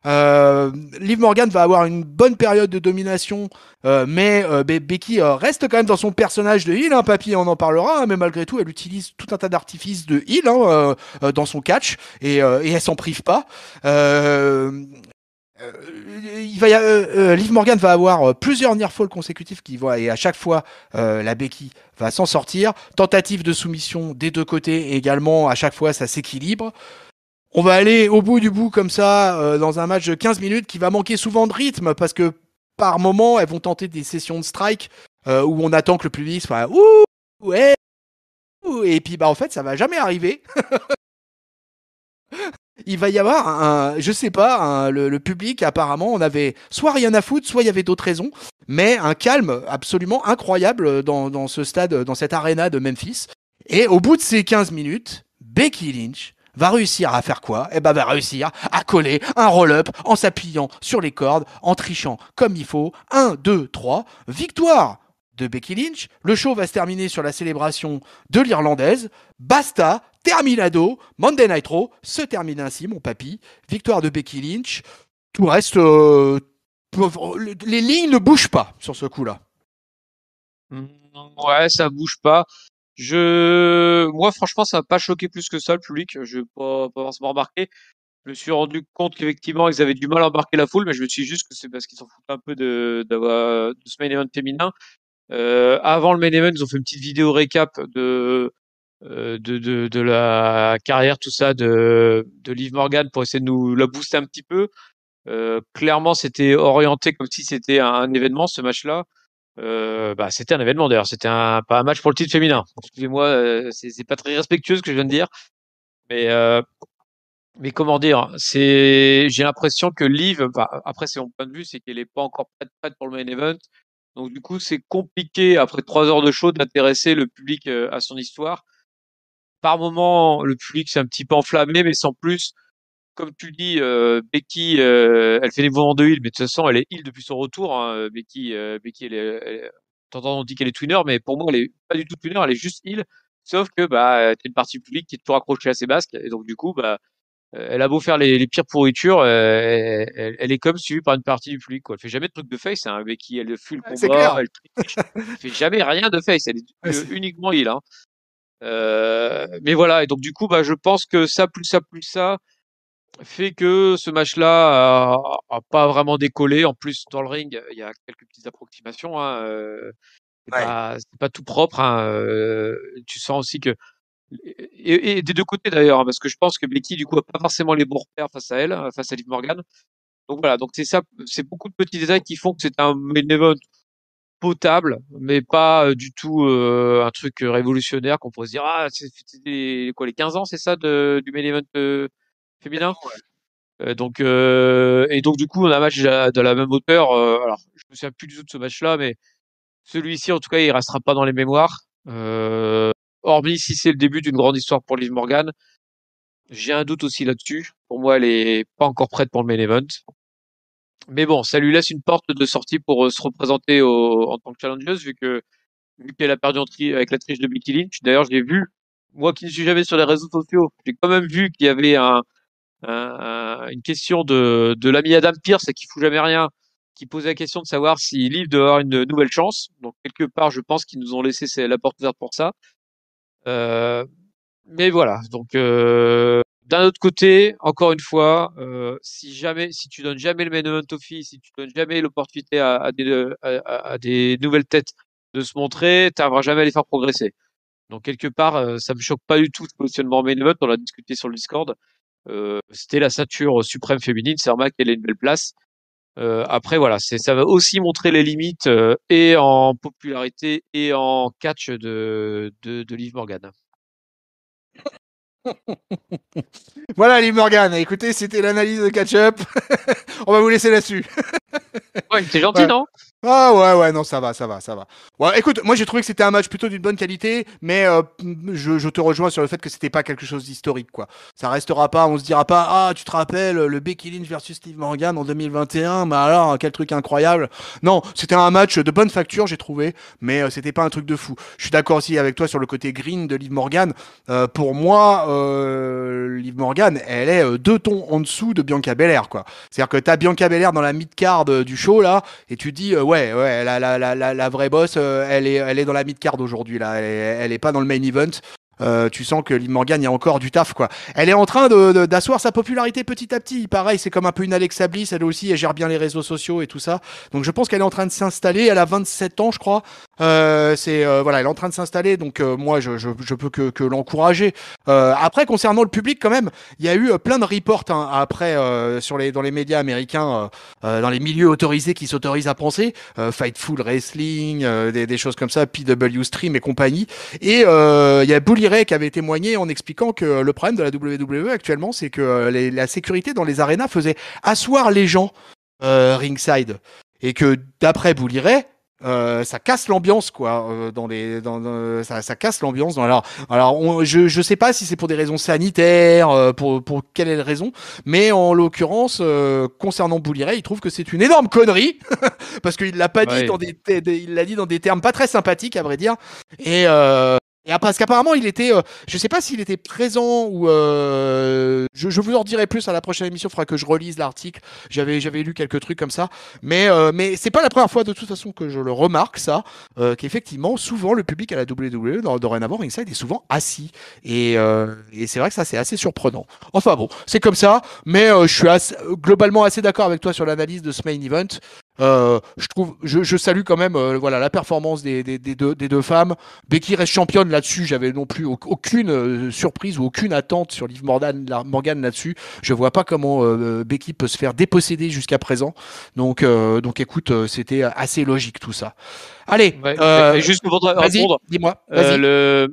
Liv Morgan va avoir une bonne période de domination, mais Becky reste quand même dans son personnage de heel, papy, on en parlera, mais malgré tout, elle utilise tout un tas d'artifices de heel dans son catch, et elle s'en prive pas. Liv Morgan va avoir plusieurs near falls consécutifs et à chaque fois la Becky va s'en sortir. Tentative de soumission des deux côtés également, à chaque fois ça s'équilibre. On va aller au bout du bout comme ça dans un match de 15 minutes qui va manquer souvent de rythme parce que par moment elles vont tenter des sessions de strike où on attend que le public soit ouh ouais ouh, et puis en fait ça va jamais arriver. Il va y avoir je sais pas, le public apparemment on avait soit rien à foutre, soit il y avait d'autres raisons, mais un calme absolument incroyable dans ce stade, dans cette arena de Memphis. Et au bout de ces 15 minutes, Becky Lynch va réussir à faire quoi? Va réussir à coller un roll-up en s'appuyant sur les cordes, en trichant comme il faut. 1, 2, 3, victoire de Becky Lynch. Le show va se terminer sur la célébration de l'Irlandaise. Basta, terminado, Monday Night Raw se termine ainsi, mon papy. Victoire de Becky Lynch. Tout reste, les lignes ne bougent pas sur ce coup-là. Ouais, ça bouge pas. Moi, franchement, ça m'a pas choqué plus que ça, le public. Je n'ai pas forcément remarqué. Je me suis rendu compte qu'effectivement, ils avaient du mal à embarquer la foule, mais je me suis dit juste que c'est parce qu'ils s'en foutent un peu de ce main event féminin. Avant le main event, ils ont fait une petite vidéo récap de la carrière, tout ça, de Liv Morgan pour essayer de nous la booster un petit peu. Clairement, c'était orienté comme si c'était un événement, ce match-là. C'était un événement d'ailleurs, c'était pas un match pour le titre féminin. Excusez-moi, c'est pas très respectueux ce que je viens de dire, mais comment dire, j'ai l'impression que Liv, après c'est mon point de vue, c'est qu'elle est pas encore prête pour le main event. Donc du coup, c'est compliqué après 3 heures de show d'intéresser le public à son histoire. Par moment, le public s'est un petit peu enflammé, mais sans plus. Comme tu dis, Becky, elle fait des mouvements de heal, mais de toute façon, elle est heal depuis son retour. Hein. Becky, t'entends, on dit qu'elle est twinner, mais pour moi, elle est pas du tout twinner, elle est juste heal. Sauf que t'as une partie publique qui est toujours accrochée à ses basques, et donc du coup, elle a beau faire les pires pourritures, elle est comme suivie par une partie du public. Quoi. Elle fait jamais de truc de face. Hein. Becky, elle fuit le C'est combat, clair. elle triche, elle fait jamais rien de face. Elle est Ouais, c'est- uniquement heal. Hein. Mais voilà, et donc du coup, je pense que ça, plus ça, plus ça fait que ce match-là a pas vraiment décollé. En plus, dans le ring, il y a quelques petites approximations. Hein, ouais. c'est pas tout propre. Hein, tu sens aussi que et des deux côtés d'ailleurs, hein, parce que je pense que Becky du coup a pas forcément les bons repères face à elle, face à Liv Morgan. Donc voilà, donc c'est ça, c'est beaucoup de petits détails qui font que c'est un main event potable, mais pas du tout un truc révolutionnaire qu'on pourrait se dire ah c'était quoi les 15 ans c'est ça du main event féminin. Et donc du coup on a un match de la même hauteur. Alors je me souviens plus du tout de ce match-là, mais celui-ci en tout cas il restera pas dans les mémoires. Hormis si c'est le début d'une grande histoire pour Liv Morgan. J'ai un doute aussi là-dessus. Pour moi elle est pas encore prête pour le main event. Mais bon, ça lui laisse une porte de sortie pour se représenter en tant que challengeuse vu qu'elle a perdu avec la triche de Becky Lynch. D'ailleurs je l'ai vu. Moi qui ne suis jamais sur les réseaux sociaux, j'ai quand même vu qu'il y avait une question de l'ami Adam Pearce qui fout jamais rien, qui posait la question de savoir si Liv doit avoir une nouvelle chance. Donc quelque part, je pense qu'ils nous ont laissé la porte ouverte pour ça. Euh, mais voilà. Donc d'un autre côté, encore une fois, si tu donnes jamais le main event aux filles, si tu donnes jamais l'opportunité à des nouvelles têtes de se montrer, tu n'arriveras jamais à les faire progresser. Donc quelque part, ça me choque pas du tout ce positionnement main event. On l'a discuté sur le Discord. C'était la ceinture suprême féminine, c'est normal qu'elle ait une belle place. Après voilà, ça va aussi montrer les limites et en popularité et en catch de Liv Morgan. Voilà, Liv Morgan. Écoutez, c'était l'analyse de catch-up. On va vous laisser là-dessus. Ouais, t'es gentil, Ouais. non? Ah ouais, non, ça va, ça va, ça va. Ouais, écoute, moi j'ai trouvé que c'était un match plutôt d'une bonne qualité, mais je te rejoins sur le fait que c'était pas quelque chose d'historique, quoi. Ça restera pas, on se dira pas, ah, tu te rappelles le Becky Lynch versus Steve Morgan en 2021, mais alors, quel truc incroyable. Non, c'était un match de bonne facture, j'ai trouvé, mais c'était pas un truc de fou. Je suis d'accord aussi avec toi sur le côté green de Liv Morgan. Pour moi, Liv Morgan, elle est 2 tons en dessous de Bianca Belair, quoi. C'est-à-dire que t'as Bianca Belair dans la mid-card du show, là, et tu dis, ouais, la vraie boss, elle est dans la mid-card aujourd'hui, là. Elle est pas dans le main event. Tu sens que Liv Morgan, il y a encore du taf, quoi. Elle est en train d'asseoir sa popularité petit à petit. Pareil, c'est comme un peu une Alexa Bliss. Elle aussi, elle gère bien les réseaux sociaux et tout ça. Donc, je pense qu'elle est en train de s'installer. Elle a 27 ans, je crois. Voilà, elle est en train de s'installer. Donc, moi, je peux que l'encourager. Après, concernant le public, quand même, il y a eu plein de reports hein, après dans les médias américains, dans les milieux autorisés qui s'autorisent à penser, Fightful Wrestling, des choses comme ça, PW Stream et compagnie. Et il y a Bully Ray qui avait témoigné en expliquant que le problème de la WWE actuellement, c'est que la sécurité dans les arénas faisait asseoir les gens ringside. Et que d'après Bully Ray, ça casse l'ambiance quoi ça casse l'ambiance je sais pas si c'est pour des raisons sanitaires pour quelle est la raison mais en l'occurrence concernant Bully Ray il trouve que c'est une énorme connerie parce qu'il l'a pas dit Ouais. il l'a dit dans des termes pas très sympathiques à vrai dire et Et parce qu'apparemment, il était, je sais pas s'il était présent ou je vous en dirai plus à la prochaine émission. Il faudra que je relise l'article. J'avais lu quelques trucs comme ça, mais c'est pas la première fois de toute façon que je le remarque ça, qu'effectivement, souvent le public à la WWE dorénavant ringside est souvent assis et c'est vrai que ça c'est assez surprenant. Enfin bon, c'est comme ça, mais je suis globalement assez d'accord avec toi sur l'analyse de ce main event. Je salue quand même voilà la performance des deux femmes. Becky reste championne là-dessus. J'avais non plus aucune surprise ou aucune attente sur Liv Morgan là-dessus. Je vois pas comment Becky peut se faire déposséder jusqu'à présent. Donc écoute, c'était assez logique tout ça. Allez, Ouais, et juste pour vas-y, répondre, dis-moi. Vas-y.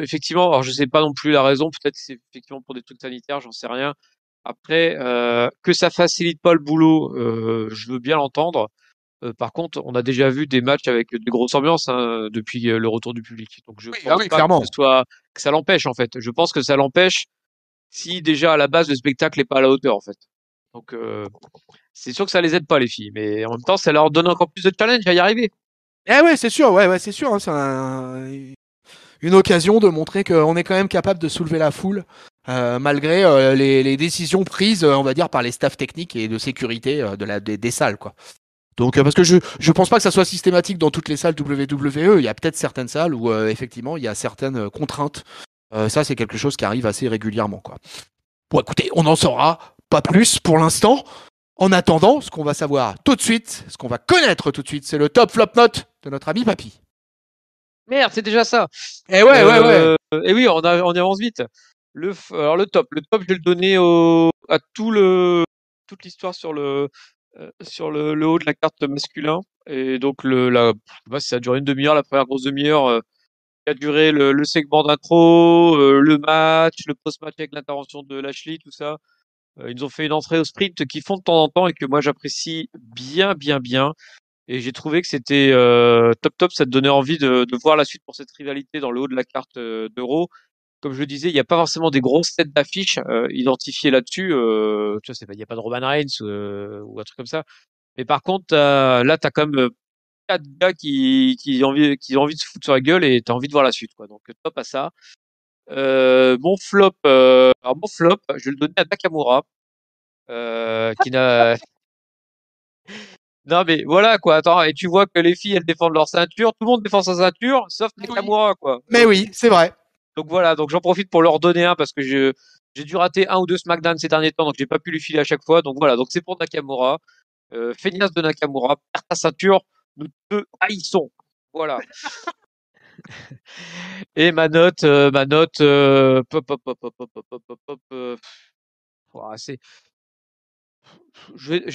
effectivement, alors je sais pas non plus la raison, peut-être que c'est effectivement pour des trucs sanitaires, j'en sais rien. Après, que ça facilite pas le boulot, je veux bien l'entendre. Par contre, on a déjà vu des matchs avec des grosses ambiances hein, depuis le retour du public. Donc je Oui, ah pense oui, pas que clairement. que ça l'empêche en fait. Je pense que ça l'empêche si déjà à la base le spectacle est pas à la hauteur en fait. Donc c'est sûr que ça les aide pas les filles, mais en même temps ça leur donne encore plus de challenge à y arriver. Eh ouais, c'est sûr, ouais, c'est sûr. Hein, c'est une occasion de montrer qu'on est quand même capable de soulever la foule. Malgré les décisions prises, on va dire, par les staffs techniques et de sécurité des salles, quoi. Donc, parce que je pense pas que ça soit systématique dans toutes les salles WWE. Il y a peut-être certaines salles où effectivement il y a certaines contraintes. Ça, c'est quelque chose qui arrive assez régulièrement, quoi. Bon, écoutez, on n'en saura pas plus pour l'instant. En attendant, ce qu'on va savoir tout de suite, ce qu'on va connaître tout de suite, c'est le top flop note de notre ami Papy. Merde, c'est déjà ça. Eh ouais. Et oui, on y avance vite. Alors le top, je vais le donner à toute l'histoire sur le haut de la carte masculin. Et donc ça a duré une demi-heure, la première grosse demi-heure qui a duré le segment d'intro, le match, le post-match avec l'intervention de Lashley, tout ça. Ils nous ont fait une entrée au sprint qui font de temps en temps et que moi j'apprécie bien, bien, bien. Et j'ai trouvé que c'était top, ça te donnait envie de voir la suite pour cette rivalité dans le haut de la carte d'Euro. Comme je le disais, il n'y a pas forcément des grosses têtes d'affiche identifiées là-dessus. Tu vois, il n'y a pas de Roman Reigns ou un truc comme ça. Mais par contre, là, tu as quand même quatre gars qui ont envie de se foutre sur la gueule et tu as envie de voir la suite, quoi. Donc, top à ça. Mon flop, je vais le donner à Nakamura, qui n'a, non, mais voilà, quoi. Attends, et tu vois que les filles, elles défendent leur ceinture. Tout le monde défend sa ceinture, sauf Oui. Nakamura, quoi. Mais oui, c'est vrai. Donc voilà, donc j'en profite pour leur donner un parce que j'ai dû rater un ou deux SmackDown ces derniers temps, donc j'ai pas pu lui filer à chaque fois. Donc voilà, donc c'est pour Nakamura. Feignasse de Nakamura, perds ta ceinture, nous te haïssons. Voilà. Et ma note, je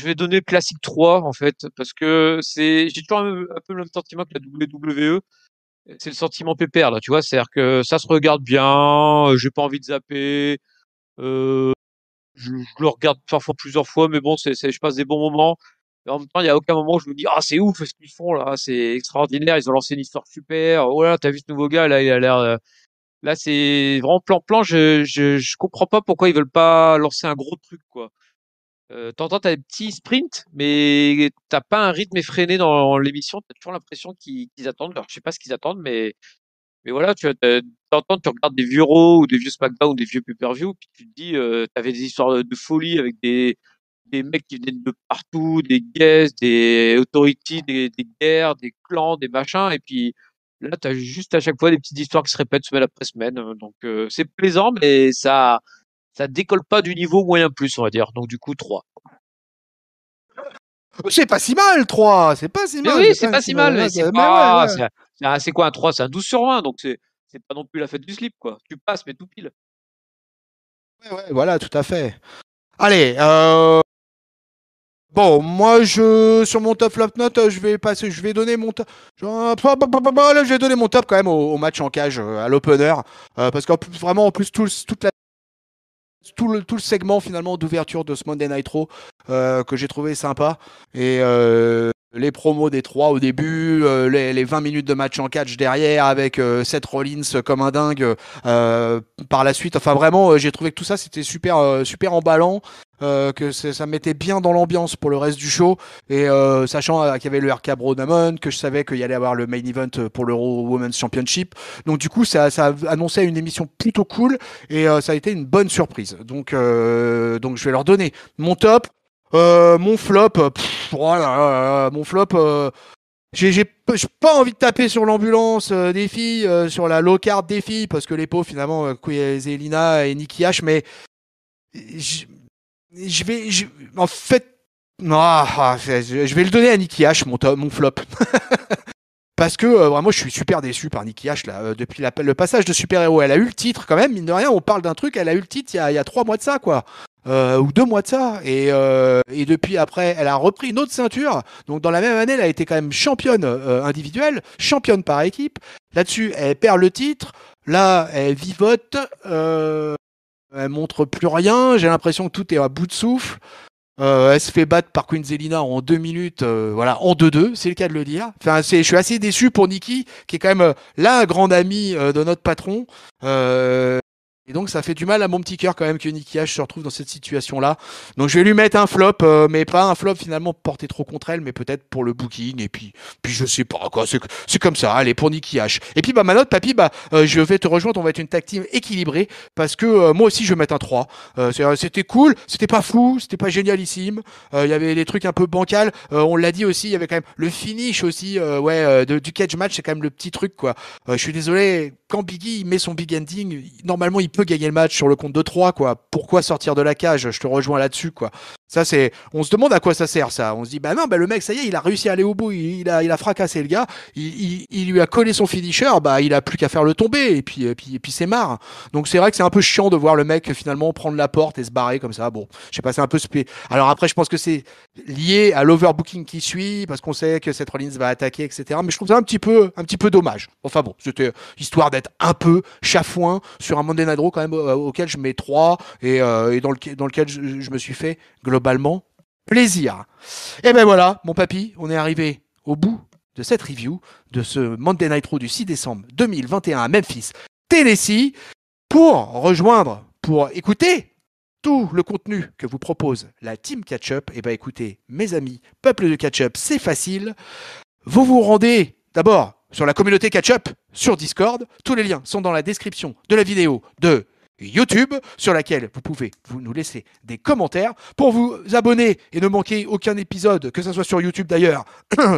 vais donner classique 3 en fait, parce que j'ai toujours un peu le même sentiment que la WWE. C'est le sentiment pépère là, tu vois, c'est-à-dire que ça se regarde bien, j'ai pas envie de zapper, je le regarde parfois plusieurs fois, mais bon, je passe des bons moments. Mais en même temps, il y a aucun moment où je me dis ah c'est ouf ce qu'ils font là, c'est extraordinaire, ils ont lancé une histoire super. Oh là, t'as vu ce nouveau gars là, il a l'air là c'est vraiment plan. Je comprends pas pourquoi ils veulent pas lancer un gros truc quoi. T'entends t'as des petits sprints, mais t'as pas un rythme effréné dans l'émission. T'as toujours l'impression qu'ils attendent. Alors je sais pas ce qu'ils attendent, mais voilà, t'entends, tu regardes des vieux Raw ou des vieux SmackDown ou des vieux pay-per-view, puis tu te dis, t'avais des histoires de folie avec des mecs qui venaient de partout, des guests, des authorities, des guerres, des clans, des machins, et puis là, t'as juste à chaque fois des petites histoires qui se répètent semaine après semaine. Donc c'est plaisant, mais ça décolle pas du niveau moyen plus, on va dire. Donc du coup, 3. C'est pas si mal, 3. C'est pas si Mais mal. oui, c'est pas si mal, mais c'est Mais ouais, pas, ouais. c'est quoi un 3? C'est un 12 sur 20, donc c'est pas non plus la fête du slip, quoi. Tu passes, mais tout pile. Ouais, voilà, tout à fait. Allez, bon, moi, sur mon top flop note, je vais donner mon top. Là, je vais donner mon top quand même au match en cage, à l'opener, parce qu'en plus, vraiment, en plus, tout le segment finalement d'ouverture de ce Monday Night Raw que j'ai trouvé sympa et les promos des trois au début, les 20 minutes de match en catch derrière avec Seth Rollins comme un dingue par la suite. Enfin vraiment, j'ai trouvé que tout ça c'était super emballant. que ça me mettait bien dans l'ambiance pour le reste du show. Et sachant qu'il y avait le RK Bronamon, que je savais qu'il y allait avoir le main event pour l'Euro Women's Championship. Donc du coup, ça annonçait une émission plutôt cool et ça a été une bonne surprise. Donc je vais leur donner mon top. Mon flop, oh là là, mon flop, j'ai pas envie de taper sur l'ambulance des filles, sur la low card des filles, parce que les pauvres, finalement, Zelina et Nikki H, mais je je vais. En fait, non, je vais le donner à Nikki H, mon flop. Parce que vraiment, je suis super déçu par Nikki H là, depuis le passage de super-héros. Elle a eu le titre quand même, mine de rien, on parle d'un truc, elle a eu le titre il y a 3 mois de ça, quoi. Ou 2 mois de ça. Et depuis après, elle a repris une autre ceinture. Donc dans la même année, elle a été quand même championne individuelle, championne par équipe. Là-dessus, elle perd le titre. Là, elle vivote. Elle montre plus rien. J'ai l'impression que tout est à bout de souffle. Elle se fait battre par Queen Zelina en 2 minutes, voilà, en 2-2, c'est le cas de le dire. Enfin, je suis assez déçu pour Nikki, qui est quand même la grande amie de notre patron. Et donc ça fait du mal à mon petit cœur quand même que Nikki H se retrouve dans cette situation-là. Donc je vais lui mettre un flop, mais pas un flop finalement porté trop contre elle, mais peut-être pour le booking. Et puis je sais pas quoi, c'est comme ça. Allez pour Nikki H. Et puis bah ma note, papy, bah je vais te rejoindre. On va être une tag team équilibrée parce que moi aussi je vais mettre un 3. C'était cool, c'était pas fou, c'était pas génialissime. Il y avait des trucs un peu bancals. On l'a dit aussi, il y avait quand même le finish aussi, du catch match, c'est quand même le petit truc quoi. Je suis désolé, quand Biggie il met son big ending, normalement il peut gagner le match sur le compte de 3 quoi. Pourquoi sortir de la cage? Je te rejoins là-dessus quoi. Ça c'est, on se demande à quoi ça sert ça. On se dit bah non, bah le mec ça y est, il a réussi à aller au bout, il a fracassé le gars, il lui a collé son finisher, bah il a plus qu'à faire le tomber et puis c'est marre. Donc c'est vrai que c'est un peu chiant de voir le mec finalement prendre la porte et se barrer comme ça. Bon, je sais pas, c'est un peu Alors après je pense que c'est lié à l'overbooking qui suit parce qu'on sait que Seth Rollins va attaquer etc. Mais je trouve ça un petit peu dommage. Enfin bon, c'était histoire d'être un peu chafouin sur un Monday Night Raw quand même auquel je mets 3 et dans lequel je me suis fait globalement plaisir. Et ben voilà, mon papy, on est arrivé au bout de cette review de ce Monday Night Raw du 6 décembre 2021 à Memphis, Tennessee, pour écouter tout le contenu que vous propose la Team Catch-Up. Et ben écoutez, mes amis, peuple de Catch-Up, c'est facile. Vous vous rendez d'abord sur la communauté Catch-Up sur Discord. Tous les liens sont dans la description de la vidéo de YouTube, sur laquelle vous pouvez nous laisser des commentaires pour vous abonner et ne manquer aucun épisode, que ce soit sur YouTube d'ailleurs,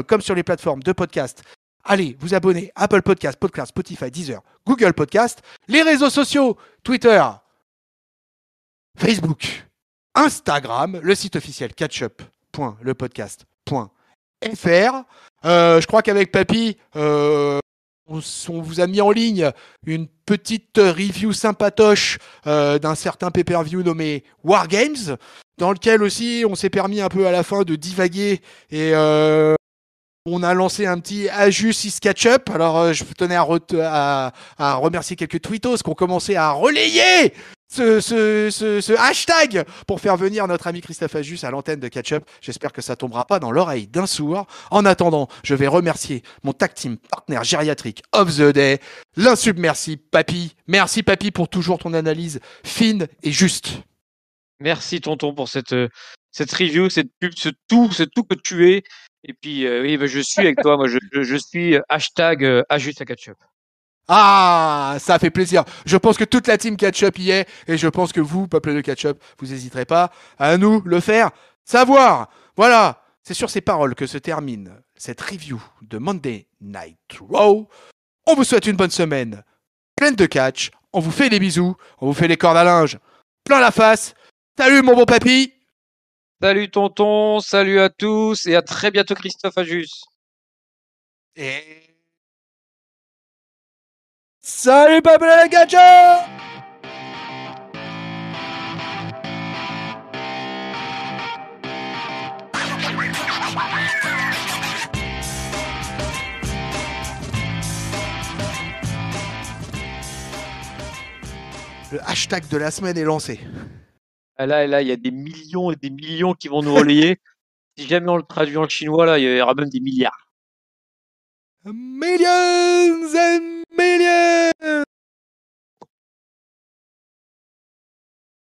comme sur les plateformes de podcast. Allez, vous abonner Apple Podcast, Podcast, Spotify, Deezer, Google Podcast, les réseaux sociaux, Twitter, Facebook, Instagram, le site officiel catchup.lepodcast.fr. Je crois qu'avec Papy, on vous a mis en ligne une petite review sympatoche d'un certain pay-per-view nommé War Games, dans lequel aussi on s'est permis un peu à la fin de divaguer et on a lancé un petit Ajus is catch-up. Alors je tenais à remercier quelques tweetos qui ont commencé à relayer ce hashtag pour faire venir notre ami Christophe Ajus à l'antenne de Catch-Up. J'espère que ça tombera pas dans l'oreille d'un sourd. En attendant, je vais remercier mon tag team partenaire gériatrique of the day, l'insubmersible Papy. Merci Papy pour toujours ton analyse fine et juste. Merci tonton pour cette review, cette pub, ce tout que tu es. Et puis oui, bah, je suis avec toi. Moi, je suis hashtag Ajus à Catch-Up. Ah, ça fait plaisir. Je pense que toute la team Catch-Up y est, et je pense que vous, peuple de Catch-Up, vous n'hésiterez pas à nous le faire savoir. Voilà, c'est sur ces paroles que se termine cette review de Monday Night Raw. On vous souhaite une bonne semaine, pleine de catch. On vous fait des bisous, on vous fait les cordes à linge plein la face. Salut mon bon papy. Salut tonton, salut à tous et à très bientôt Christophe Ajus. Et salut peuple de Catch-Up. Le hashtag de la semaine est lancé. Ah là, il y a des millions et des millions qui vont nous relayer. Si jamais on le traduit en chinois, là, il y aura même des milliards. Millions and